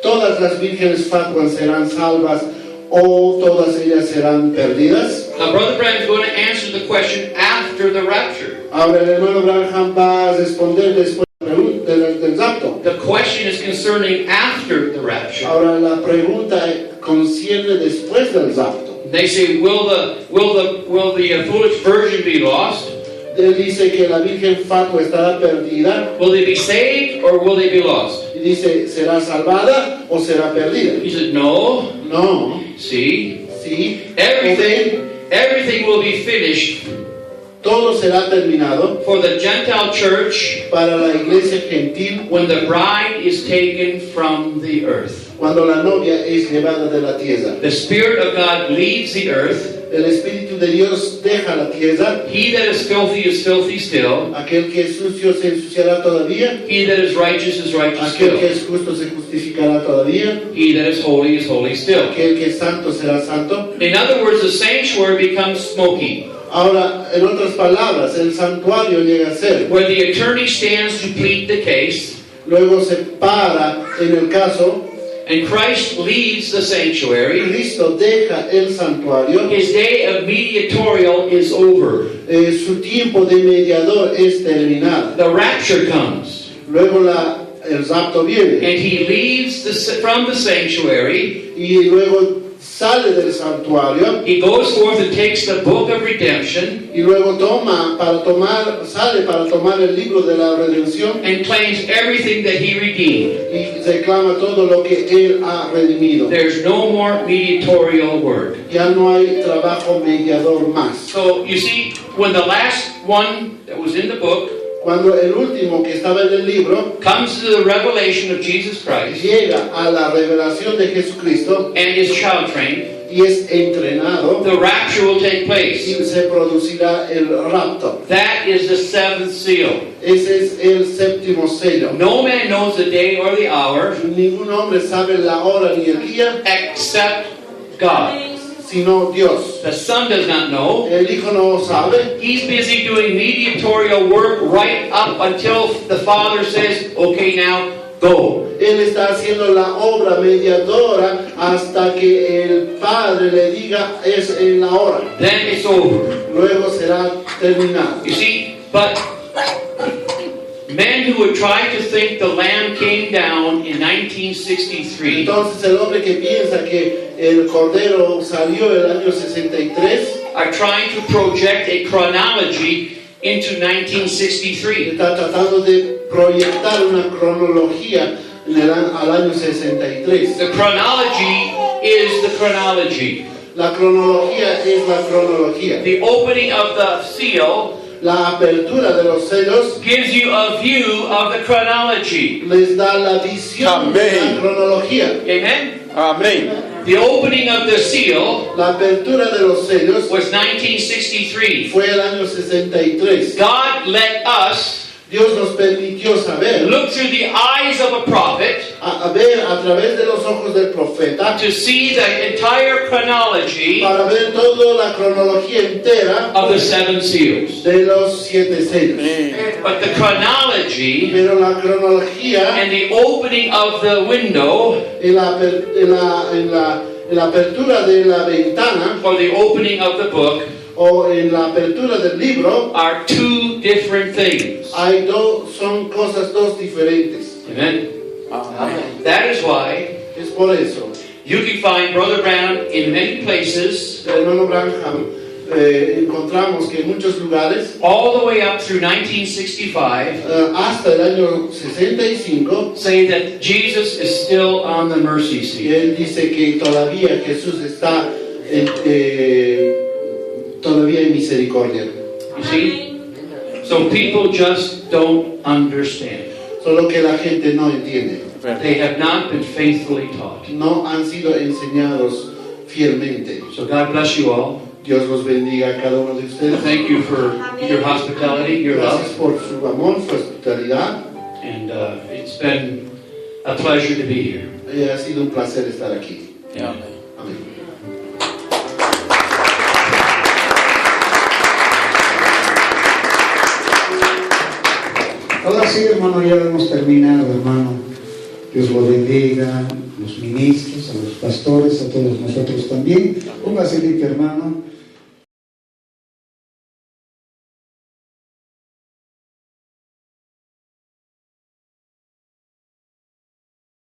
¿todas las vírgenes fatuas serán salvas o todas ellas serán perdidas? Now, Brother Branham is going to answer the question after the rapture. Ahora el hermano Branham va a responder después del rapto. The question is concerning after the rapture. Ahora la pregunta concierne después del rapto. They say, will the foolish virgin be lost? Él dice que la virgen fatua estará perdida Will they be saved, or will they be lost? y dice, ¿será salvada o será perdida? He said, no. No, See, sí, everything will be finished todo será terminado for the Gentile church para la iglesia gentil when the bride is taken from the earth. cuando la novia es llevada de la tierra. The Spirit of God leaves the earth. El Espíritu de Dios deja la tierra. He that is filthy still. Aquel que es sucio se ensuciará todavía. He that is righteous Aquel que still. es justo se justificará todavía. He that is holy still. Aquel que es santo será santo. In other words, the sanctuary becomes smoky, Ahora, en otras palabras, el santuario llega a ser. where the attorney stands to plead the case, Luego se para en el caso. and Christ leaves the sanctuary. Cristo deja el santuario. His day of mediatorial is over. Su tiempo de mediador es terminado. The rapture comes, Luego el rapto viene. and he leaves from the sanctuary. Y luego sale del santuario. He goes forth and takes the book of redemption Y luego sale para tomar el libro de la redención. and claims everything that he redeemed. Y reclama todo lo que él ha redimido. There's no more mediatorial work. Ya no hay trabajo mediador más. So you see, when the last one that was in the book Cuando el último que estaba en el libro comes to the revelation of Jesus Christ llega a la revelación de Jesucristo and is child trained, y es entrenado, the rapture will take place. y se producirá el rapto. That is the seventh seal. Ese es el séptimo sello. No man knows the day or the hour Ningún hombre sabe la hora ni el día, except God. sino Dios. The Son does not know. El Hijo no sabe. He's busy doing mediatorial work right up until the Father says, okay, now go. Él está haciendo la obra mediadora hasta que el Padre le diga es en la hora. Then it's over. Luego será terminado. You see, but men who would try to think the Lamb came down in 1963 Entonces el hombre que piensa que el Cordero salió el año 63 are trying to project a chronology into 1963. está tratando de proyectar una cronología al año 63. The chronology is the chronology. La cronología es la cronología. The opening of the seal La apertura de los sellos gives you a view of the chronology. les da la visión de la Amén. cronología. Amen? Amém. The opening of the seal La apertura de los sellos was 1963. fue el año 63. God let us Dios nos permitió saber, look through the eyes of a prophet, a ver a través de los ojos del profeta, to see the entire chronology para ver toda la cronología entera of the 7 seals. de los 7 sellos. But the chronology Pero la cronología and the opening of the window, en la apertura de la ventana or the opening of the book, o en la apertura del libro are 2 different things. son dos diferentes. Amen? That is why Es por eso, you can find Brother Branham in many places, el hermano Branham, encontramos que en muchos lugares, all the way up through 1965, hasta el año 65, say that Jesus is still on the mercy y seat. él dice que todavía Jesús está todavía en misericordia. You see? So people just don't understand. Solo que la gente no entiende. They have not been faithfully taught. No han sido enseñados fielmente. So God bless you all. Dios los bendiga a cada uno de ustedes. Thank you for your hospitality, your Gracias love. por su amor, su hospitalidad. And it's been a pleasure to be here. Ha sido un placer estar aquí. Amen. Amén. Ahora sí, hermano, ya hemos terminado, hermano. Dios lo bendiga, los ministros, a los pastores, a todos nosotros también. Póngase limpio, hermano.